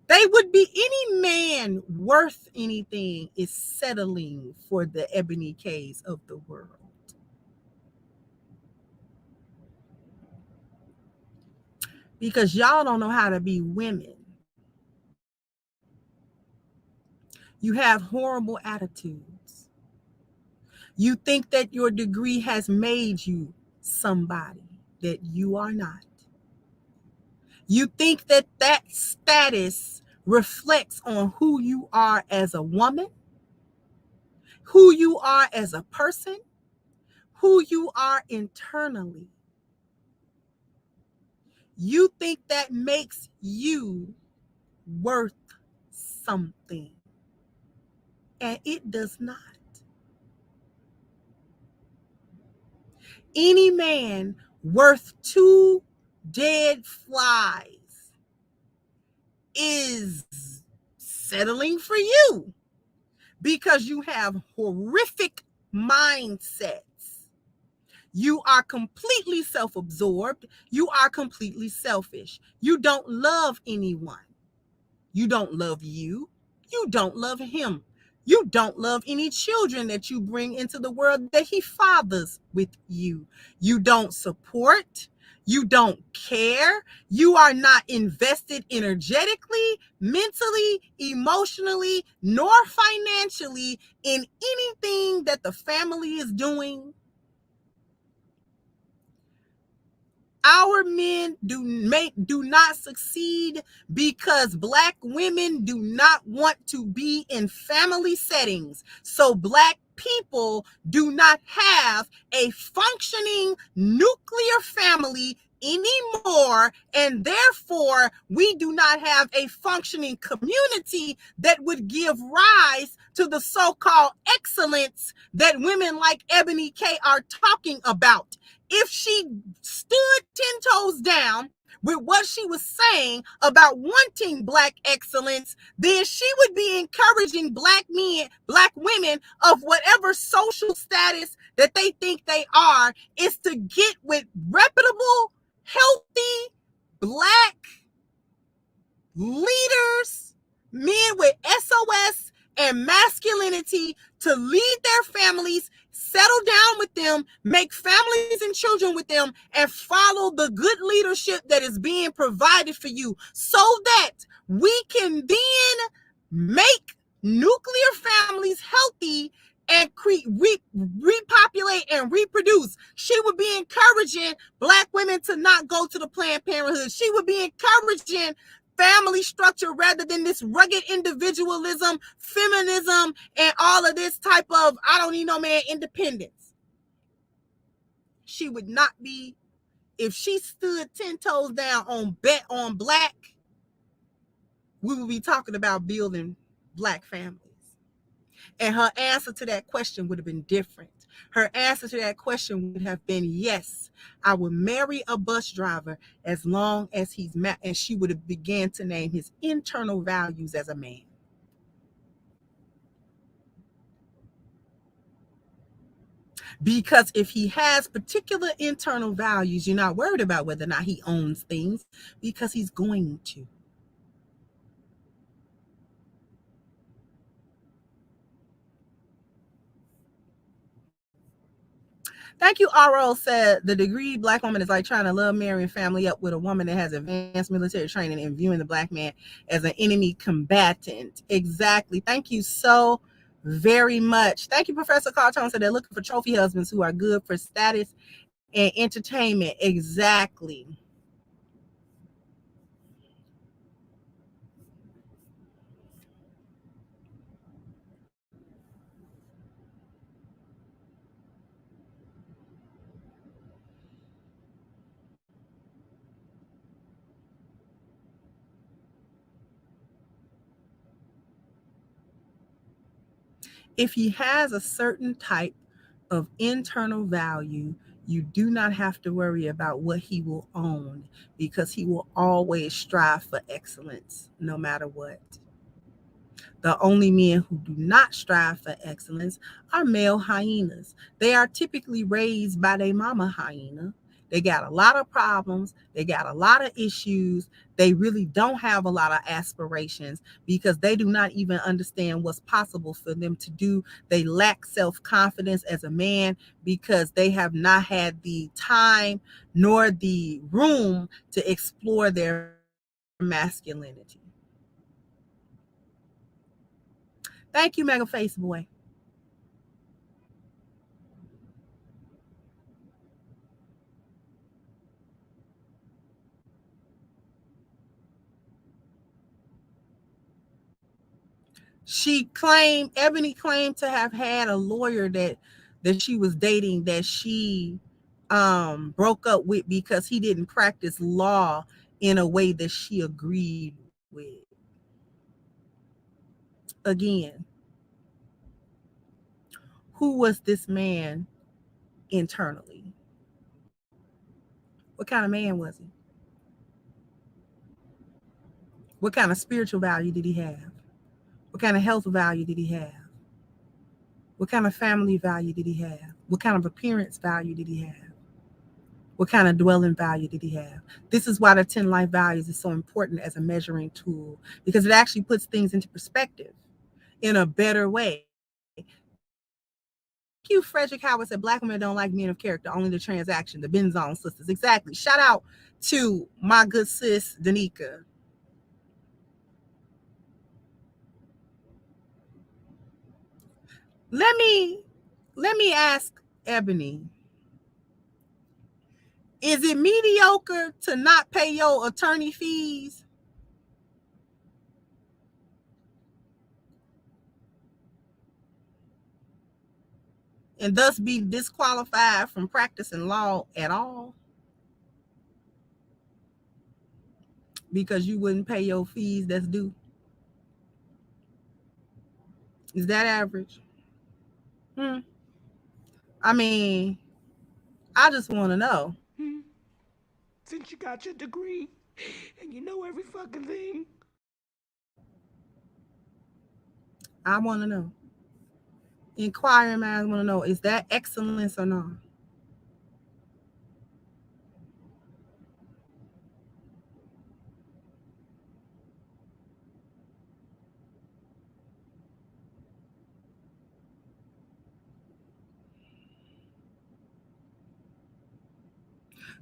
They would be, any man worth anything is settling for the Ebony K's of the world. Because y'all don't know how to be women. You have horrible attitudes. You think that your degree has made you somebody that you are not. You think that that status reflects on who you are as a woman, who you are as a person, who you are internally. You think that makes you worth something, and it does not. Any man worth 2 dead flies is settling for you because you have horrific mindsets. You are completely self-absorbed. You are completely selfish. You don't love anyone. You don't love you. You don't love him. You don't love any children that you bring into the world that he fathers with you. You don't support. You don't care. You are not invested energetically, mentally, emotionally, nor financially in anything that the family is doing. Our men do not succeed because Black women do not want to be in family settings. So Black people do not have a functioning nuclear family anymore, and therefore we do not have a functioning community that would give rise to the so-called excellence that women like Ebony K are talking about. If she stood 10 toes down with what she was saying about wanting Black excellence, then she would be encouraging Black men, Black women of whatever social status that they think they are, is to get with reputable, healthy, Black leaders, men with SOS and masculinity, to lead their families, settle down with them, make families and children with them, and follow the good leadership that is being provided for you, so that we can then make nuclear families healthy and repopulate and reproduce. She would be encouraging Black women to not go to the Planned Parenthood. She would be encouraging family structure rather than this rugged individualism, feminism, and all of this type of, I don't need no man, independence. She would not be, if she stood 10 toes down on bet on Black, we would be talking about building Black families. And her answer to that question would have been different. Her answer to that question would have been, yes, I would marry a bus driver as long as he's and she would have began to name his internal values as a man. Because if he has particular internal values, you're not worried about whether or not he owns things, because he's going to. Thank you, RO said the degree Black woman is like trying to love, marry, and family up with a woman that has advanced military training and viewing the Black man as an enemy combatant. Exactly. Thank you so very much. Thank you, Professor Carlton said they're looking for trophy husbands who are good for status and entertainment. Exactly. If he has a certain type of internal value, you do not have to worry about what he will own, because he will always strive for excellence no matter what. The only men who do not strive for excellence are male hyenas. They are typically raised by their mama hyena. They got a lot of problems. They got a lot of issues. They really don't have a lot of aspirations because they do not even understand what's possible for them to do. They lack self-confidence as a man because they have not had the time nor the room to explore their masculinity. Thank you, Mega Face Boy. Ebony claimed to have had a lawyer that she was dating that she broke up with because he didn't practice law in a way that she agreed with. Again, who was this man internally? What kind of man was he? What kind of spiritual value did he have? What kind of health value did he have? What kind of family value did he have? What kind of appearance value did he have? What kind of dwelling value did he have? This is why the 10 life values is so important as a measuring tool, because it actually puts things into perspective in a better way. Thank you, Frederick Howard said Black women don't like men of character, only the transaction, the Benzone sisters. Exactly. Shout out to my good sis, Danica. Let me ask Ebony. Is it mediocre to not pay your attorney fees? and thus be disqualified from practicing law at all because you wouldn't pay your fees that's due? Is that average? I mean, I just want to know. Since you got your degree and you know every fucking thing. I want to know. Inquiring minds want to know, is that excellence or not?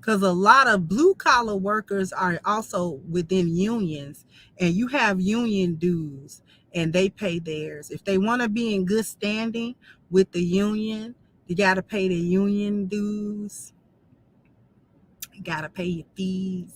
Because a lot of blue collar workers are also within unions, and you have union dues and they pay theirs. If they want to be in good standing with the union, you got to pay the union dues, you got to pay your fees.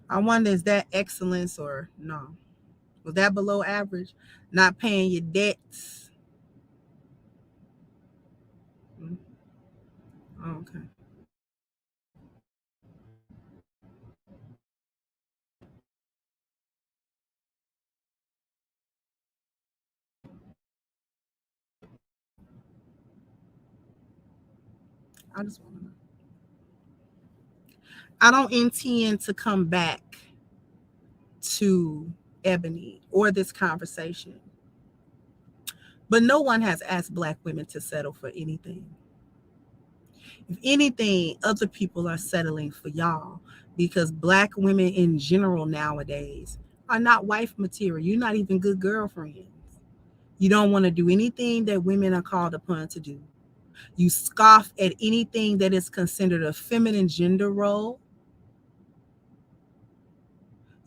I wonder, is that excellence or no? Was that below average? Not paying your debts? Okay. I just want to know. I don't intend to come back to Ebony or this conversation, but no one has asked Black women to settle for anything. If anything, other people are settling for y'all because Black women in general nowadays are not wife material. You're not even good girlfriends. You don't want to do anything that women are called upon to do. You scoff at anything that is considered a feminine gender role.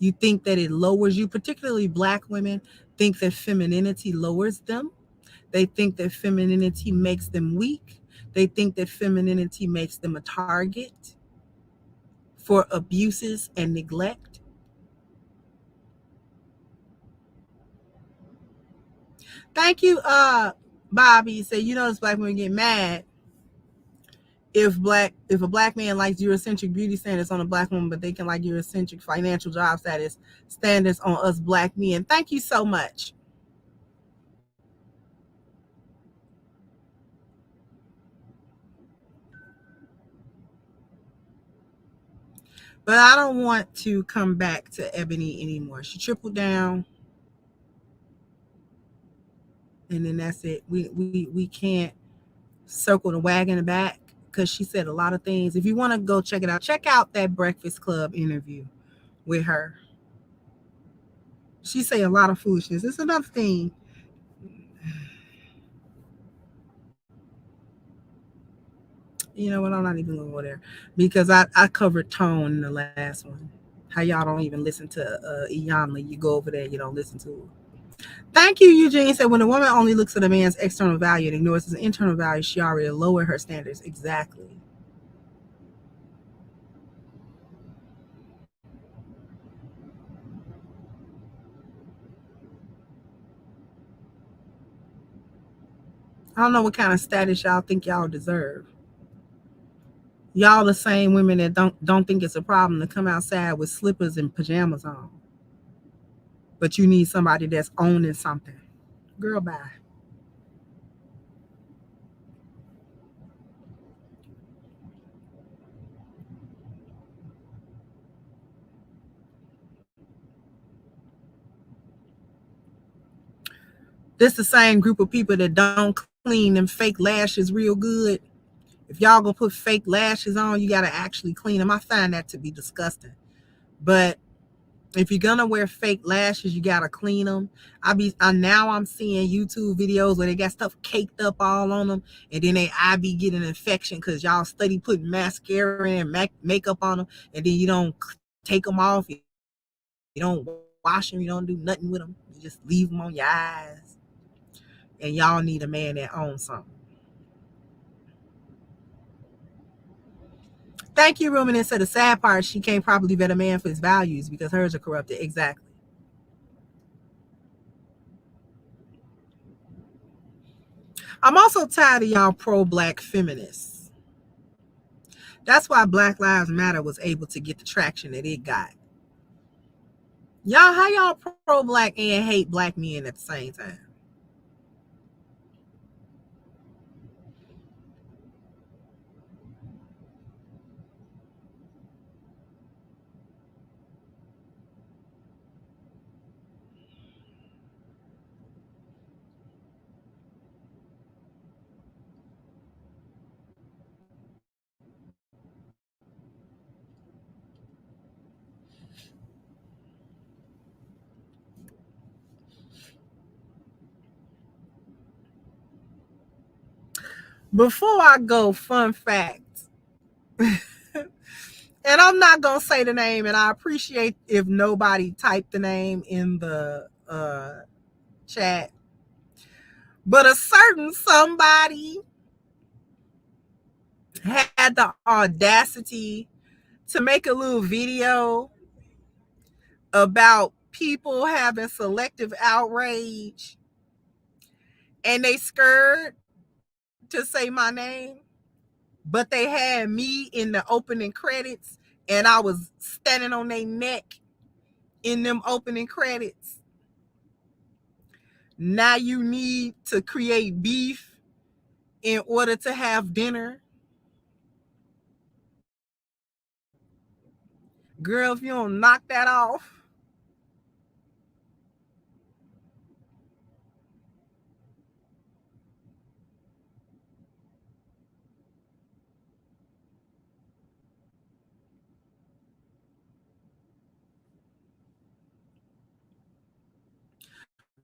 You think that it lowers you, particularly Black women think that femininity lowers them. They think that femininity makes them weak. They think that femininity makes them a target for abuses and neglect. Thank you, Bobby. Say, you notice Black women get mad if a Black man likes Eurocentric beauty standards on a Black woman, but they can like Eurocentric financial job status standards on us Black men. Thank you so much. But I don't want to come back to Ebony anymore. She tripled down, and then that's it. We can't circle the wagon back because she said a lot of things. If you want to go check it out, check out that Breakfast Club interview with her. She say a lot of foolishness. It's another thing. You know what? I'm not even going to go there because I covered tone in the last one. How y'all don't even listen to Iyanla. You go over there, you don't listen to her. Thank you, Eugene. Said when a woman only looks at a man's external value and ignores his internal value, she already lowered her standards. Exactly. I don't know what kind of status y'all think y'all deserve. Y'all the same women that don't think it's a problem to come outside with slippers and pajamas on. But you need somebody that's owning something. Girl, bye. This the same group of people that don't clean them fake lashes real good. If y'all gonna put fake lashes on, you gotta actually clean them. I find that to be disgusting. But if you're gonna wear fake lashes, you gotta clean them. Now I'm seeing YouTube videos where they got stuff caked up all on them, and then I be getting an infection because y'all study putting mascara and makeup on them, and then you don't take them off. You don't wash them. You don't do nothing with them. You just leave them on your eyes. And y'all need a man that owns something. Thank you, Ruminant. So the sad part, she can't properly vet a man for his values because hers are corrupted. Exactly. I'm also tired of y'all pro-black feminists. That's why Black Lives Matter was able to get the traction that it got. Y'all, how y'all pro-black and hate black men at the same time? Before I go, fun fact. And I'm not going to say the name, and I appreciate if nobody typed the name in the chat. But a certain somebody had the audacity to make a little video about people having selective outrage, and they scared to say my name, but they had me in the opening credits, and I was standing on their neck in them opening credits. Now you need to create beef in order to have dinner. Girl, if you don't knock that off,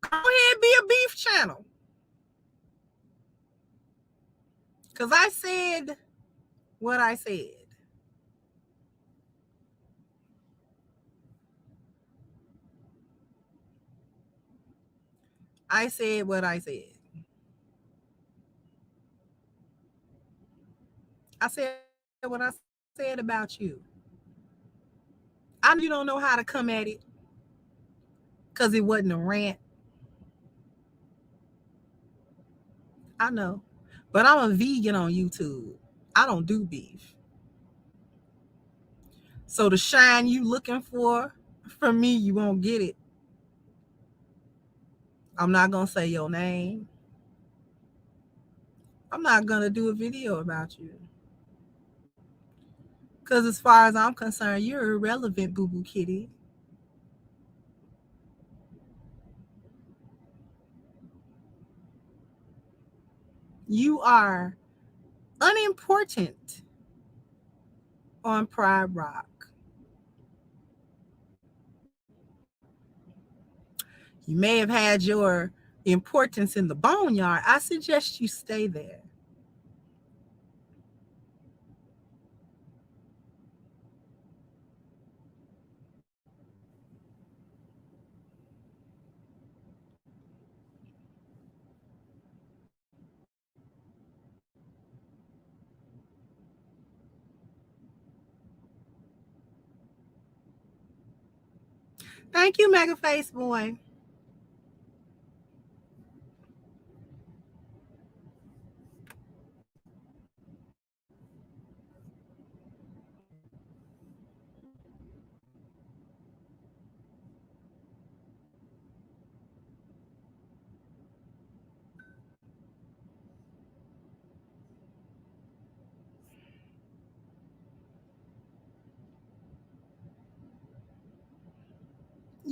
go ahead and be a beef channel. Because I said what I said. I said what I said. I said what I said about you. I know you don't know how to come at it because it wasn't a rant. I know. But I'm a vegan on YouTube. I don't do beef. So the shine you looking for from me, you won't get it. I'm not going to say your name. I'm not going to do a video about you. Because as far as I'm concerned, you're irrelevant, boo-boo kitty. You are unimportant on Pride Rock. You may have had your importance in the boneyard. I suggest you stay there. Thank you, Mega Face Boy.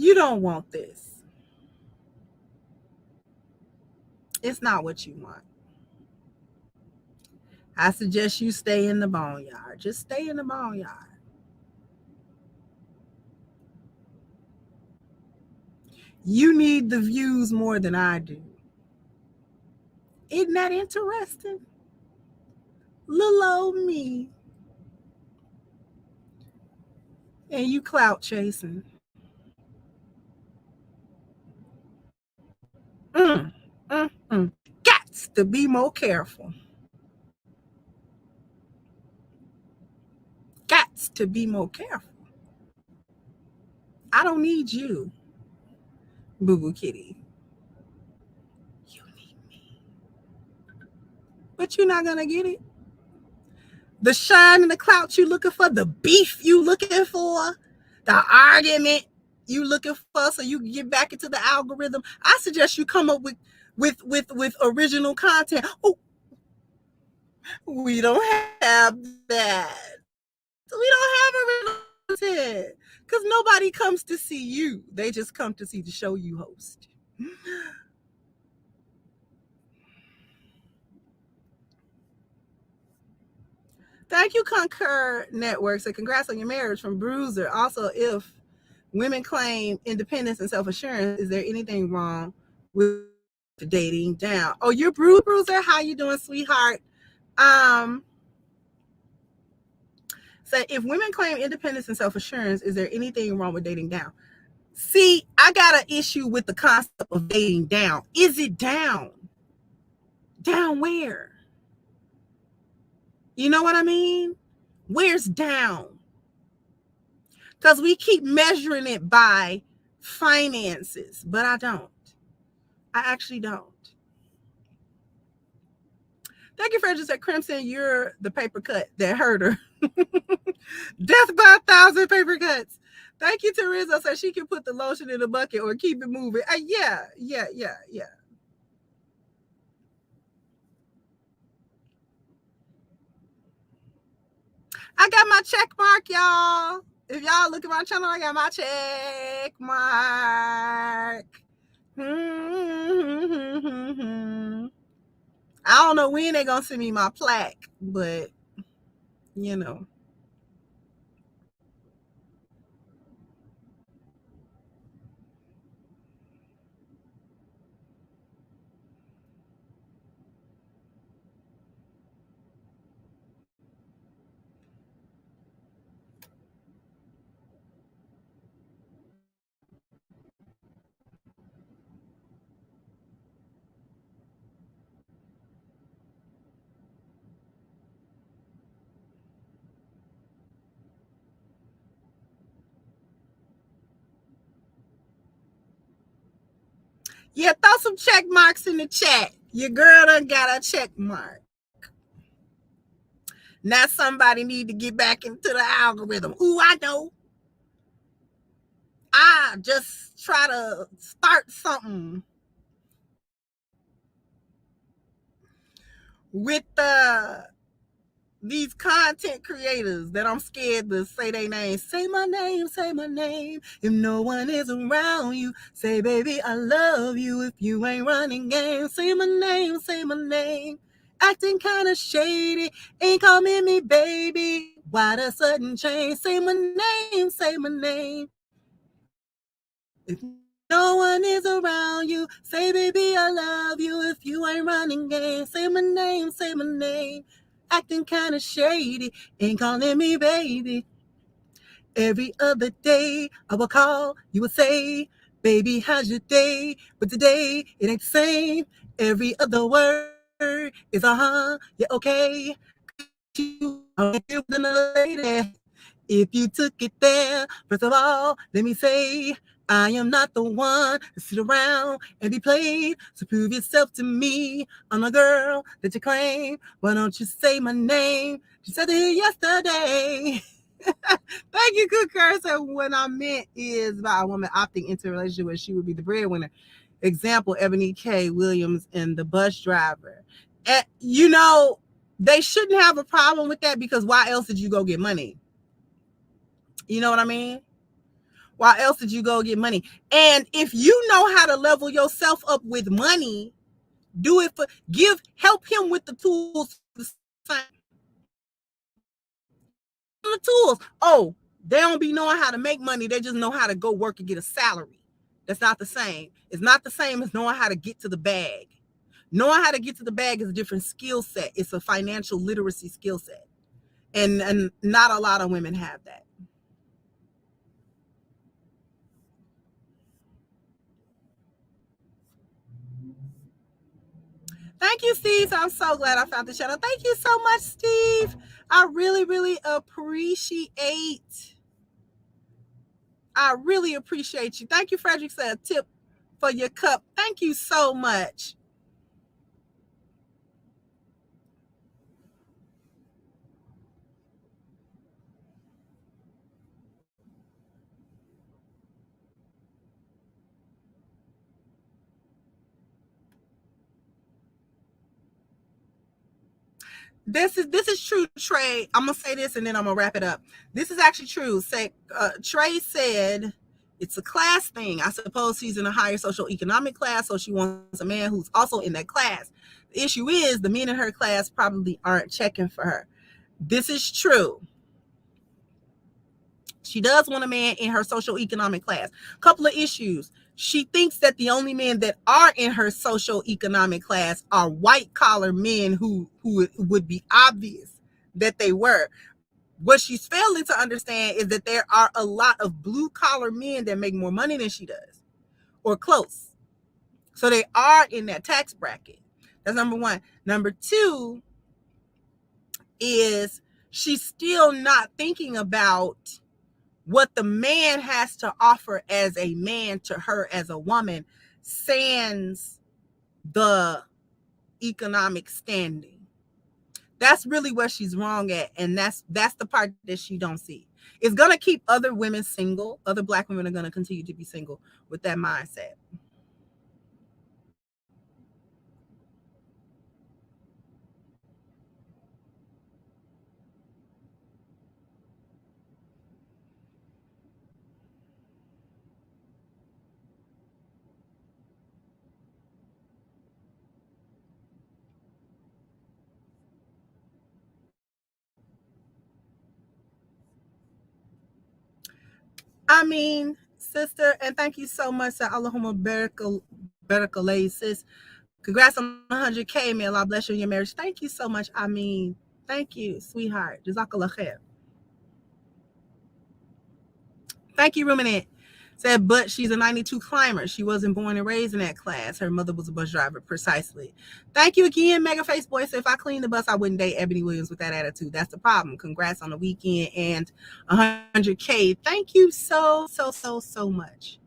You don't want this. It's not what you want. I suggest you stay in the boneyard. Just stay in the boneyard. You need the views more than I do. Isn't that interesting? Little old me. And you clout chasing. to be more careful. Gots to be more careful. I don't need you, Boo Boo Kitty. You need me. But you're not going to get it. The shine and the clout you looking for, the beef you looking for, the argument you looking for so you can get back into the algorithm. I suggest you come up with original content. Oh, we don't have that. We don't have original content because nobody comes to see you. They just come to see the show you host. Thank you, Concur Network. So congrats on your marriage from Bruiser. Also, if women claim independence and self-assurance, is there anything wrong with dating down? Oh, you're Bruiser. How you doing, sweetheart? So if women claim independence and self-assurance, is there anything wrong with dating down? See, I got an issue with the concept of dating down. Is it down? Down where? You know what I mean? Where's down? Because we keep measuring it by finances, but I don't. I actually don't. Thank you, Frederick said, Crimson, you're the paper cut that hurt her. Death by 1,000 paper cuts. Thank you, Teresa, so she can put the lotion in the bucket or keep it moving. Yeah. I got my check mark, y'all. If y'all look at my channel, I got my check mark. I don't know when they're going to send me my plaque, but, you know. Yeah, throw some check marks in the chat. Your girl done got a check mark. Now somebody need to get back into the algorithm. Ooh, I know. I just try to start something with these content creators that I'm scared to say their name. Say my name, say my name. If no one is around you, say, baby, I love you. If you ain't running game, say my name, say my name. Acting kind of shady, ain't calling me baby. Why the sudden change? Say my name, say my name. If no one is around you, say, baby, I love you. If you ain't running game, say my name, say my name. Acting kind of shady, ain't calling me baby. Every other day I will call, you will say, baby, how's your day? But today it ain't the same. Every other word is yeah, okay. You are another lady. If you took it there, first of all, let me say, I am not the one to sit around and be played. So prove yourself to me. I'm a girl that you claim. Why don't you say my name? She said it yesterday. Thank you, Cooker. So what I meant is about a woman opting into a relationship where she would be the breadwinner. Example, Eboni K Williams and the bus driver. And, you know, they shouldn't have a problem with that because why else did you go get money? You know what I mean? Why else did you go get money? And if you know how to level yourself up with money, do it help him with the tools. The tools. Oh, they don't be knowing how to make money. They just know how to go work and get a salary. That's not the same. It's not the same as knowing how to get to the bag. Knowing how to get to the bag is a different skill set. It's a financial literacy skill set. And not a lot of women have that. Thank you, Steve. I'm so glad I found the channel. Thank you so much, Steve. I really, really appreciate. I really appreciate you. Thank you, Frederick said a tip for your cup. Thank you so much. This is true, Trey. I'm gonna say this and then I'm gonna wrap it up. This is actually true. Trey said it's a class thing. I suppose she's in a higher social economic class, so she wants a man who's also in that class. The issue is the men in her class probably aren't checking for her. This is true. She does want a man in her social economic class. Couple of issues. She thinks that the only men that are in her social economic class are white collar men who would be obvious that they were. What she's failing to understand is that there are a lot of blue collar men that make more money than she does, or close. So they are in that tax bracket. That's number one. Number two is she's still not thinking about what the man has to offer as a man to her as a woman, sans the economic standing. That's really where she's wrong at, and that's the part that she don't see. It's gonna keep other women single. Other Black women are gonna continue to be single with that mindset. I mean, sister, and thank you so much, Allahumma barakal, sis. Congrats on 100K, man. Allah bless you in your marriage. Thank you so much. I mean, thank you, sweetheart. Jazakallah khair. Thank you, Ruminant. Said, but she's a 92 climber. She wasn't born and raised in that class. Her mother was a bus driver, precisely. Thank you again, Mega Face Boy. So if I clean the bus, I wouldn't date Ebony Williams with that attitude. That's the problem. Congrats on the weekend and 100K. Thank you so much.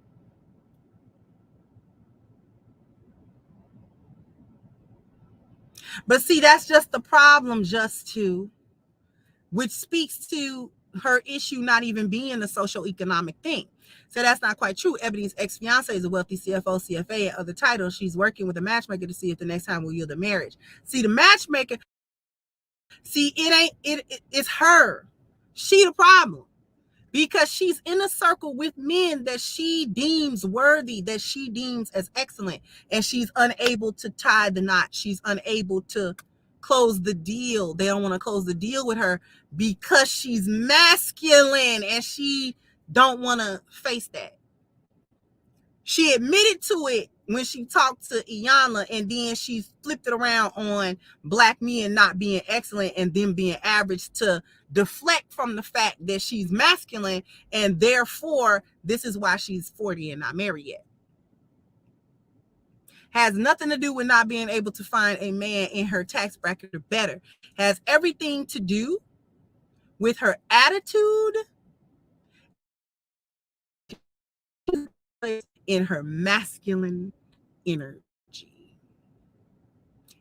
But see, that's just the problem, which speaks to her issue not even being a social economic thing. So that's not quite true. Ebony's ex-fiance is a wealthy CFO, CFA, and other titles. She's working with a matchmaker to see if the next time will yield a marriage. See, the matchmaker, it's her. She the problem. Because she's in a circle with men that she deems worthy, that she deems as excellent, and she's unable to tie the knot. She's unable to close the deal. They don't want to close the deal with her because she's masculine and she don't want to face that. She admitted to it when she talked to Iyanla, and then she flipped it around on Black men not being excellent and them being average to deflect from the fact that she's masculine, and therefore this is why she's 40 and not married yet. Has nothing to do with not being able to find a man in her tax bracket or better. Has everything to do with her attitude in her masculine energy.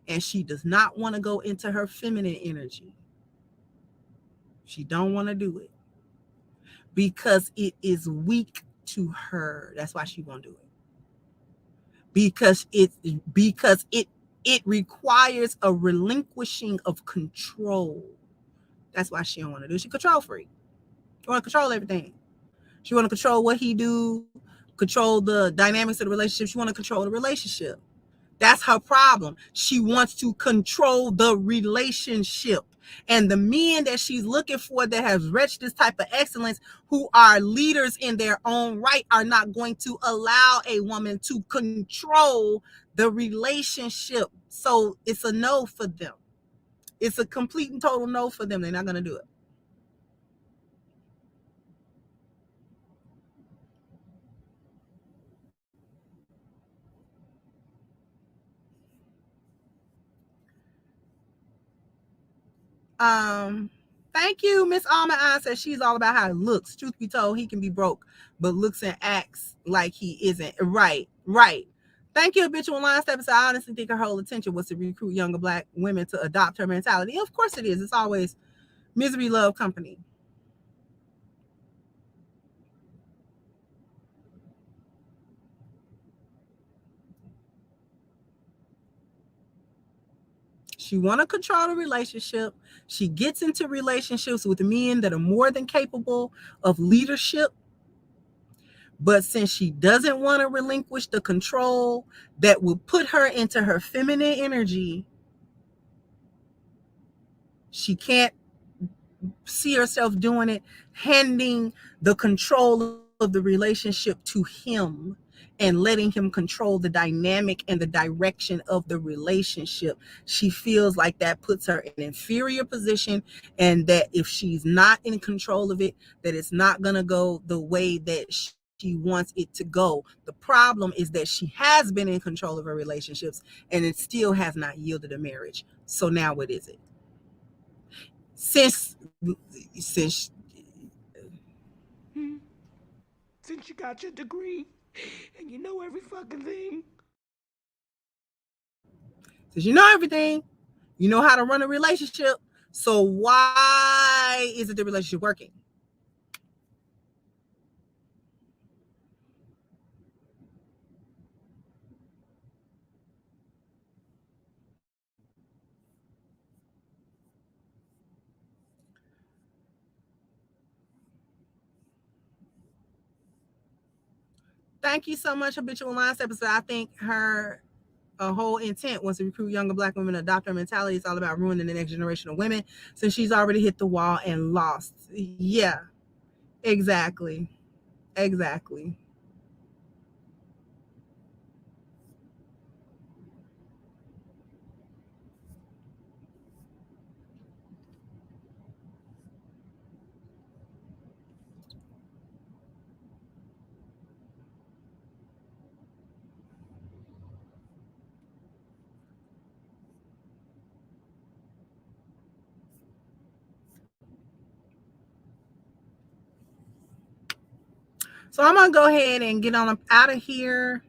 And she does not want to go into her feminine energy. She don't want to do it because it is weak to her. That's why she won't do it. Because it requires a relinquishing of control. That's why she don't want to do it. She's control freak. She want to control everything. She want to control what he do, control the dynamics of the relationship. She want to control the relationship. That's her problem. She wants to control the relationship. And the men that she's looking for that has reached this type of excellence, who are leaders in their own right, are not going to allow a woman to control the relationship. So it's a no for them. It's a complete and total no for them. They're not going to do it. Thank you, Miss Alma. Says she's all about how it looks. Truth be told, he can be broke, but looks and acts like he isn't. Right. Thank you, Habitual Line Steppers. I honestly think her whole intention was to recruit younger Black women to adopt her mentality. Of course it is. It's always misery, love, company. She want to control the relationship. She gets into relationships with men that are more than capable of leadership. But since she doesn't want to relinquish the control that will put her into her feminine energy, she can't see herself doing it, handing the control of the relationship to him and letting him control the dynamic and the direction of the relationship. She feels like that puts her in an inferior position, and that if she's not in control of it, that it's not going to go the way that she wants it to go. The problem is that she has been in control of her relationships and it still has not yielded a marriage. So now what is it? Since Since you got your degree and you know every fucking thing. Since you know everything, you know how to run a relationship. So why isn't the relationship working? Thank you so much, Habitual Line Steppers. I think her whole intent was to recruit younger Black women to adopt her mentality. It's all about ruining the next generation of women since she's already hit the wall and lost. Yeah, exactly. So I'm gonna go ahead and get on out of here.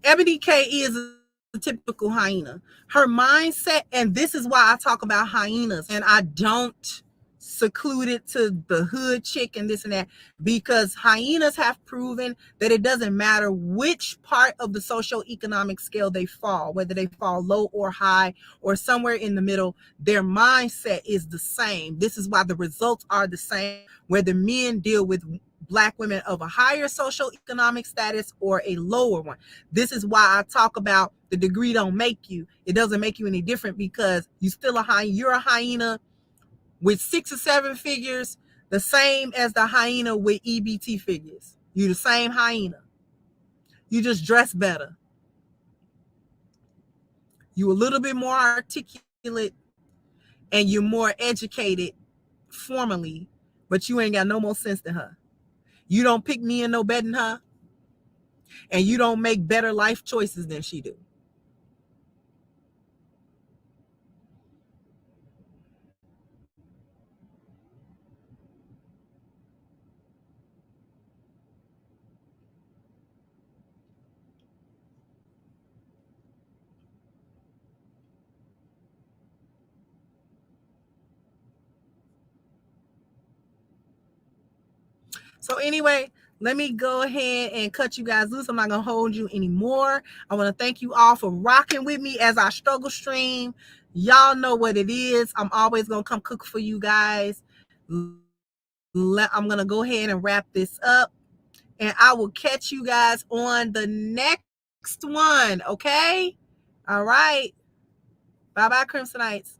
Ebony K is a typical hyena. Her mindset, and this is why I talk about hyenas, and I don't seclude it to the hood chick and this and that, because hyenas have proven that it doesn't matter which part of the socioeconomic scale they fall, whether they fall low or high or somewhere in the middle, their mindset is the same. This is why the results are the same, whether men deal with Black women of a higher socioeconomic status or a lower one. This is why I talk about the degree don't make you. It doesn't make you any different, because you still a hyena. You're a hyena with 6 or 7 figures, the same as the hyena with EBT figures. You're the same hyena. You just dress better. You a little bit more articulate and you're more educated formally, but you ain't got no more sense than her. You don't pick me in no better than her, and you don't make better life choices than she do. So anyway, let me go ahead and cut you guys loose. I'm not going to hold you anymore. I want to thank you all for rocking with me as I struggle stream. Y'all know what it is. I'm always going to come cook for you guys. I'm going to go ahead and wrap this up, and I will catch you guys on the next one. Okay? All right. Bye-bye, Crimsonites.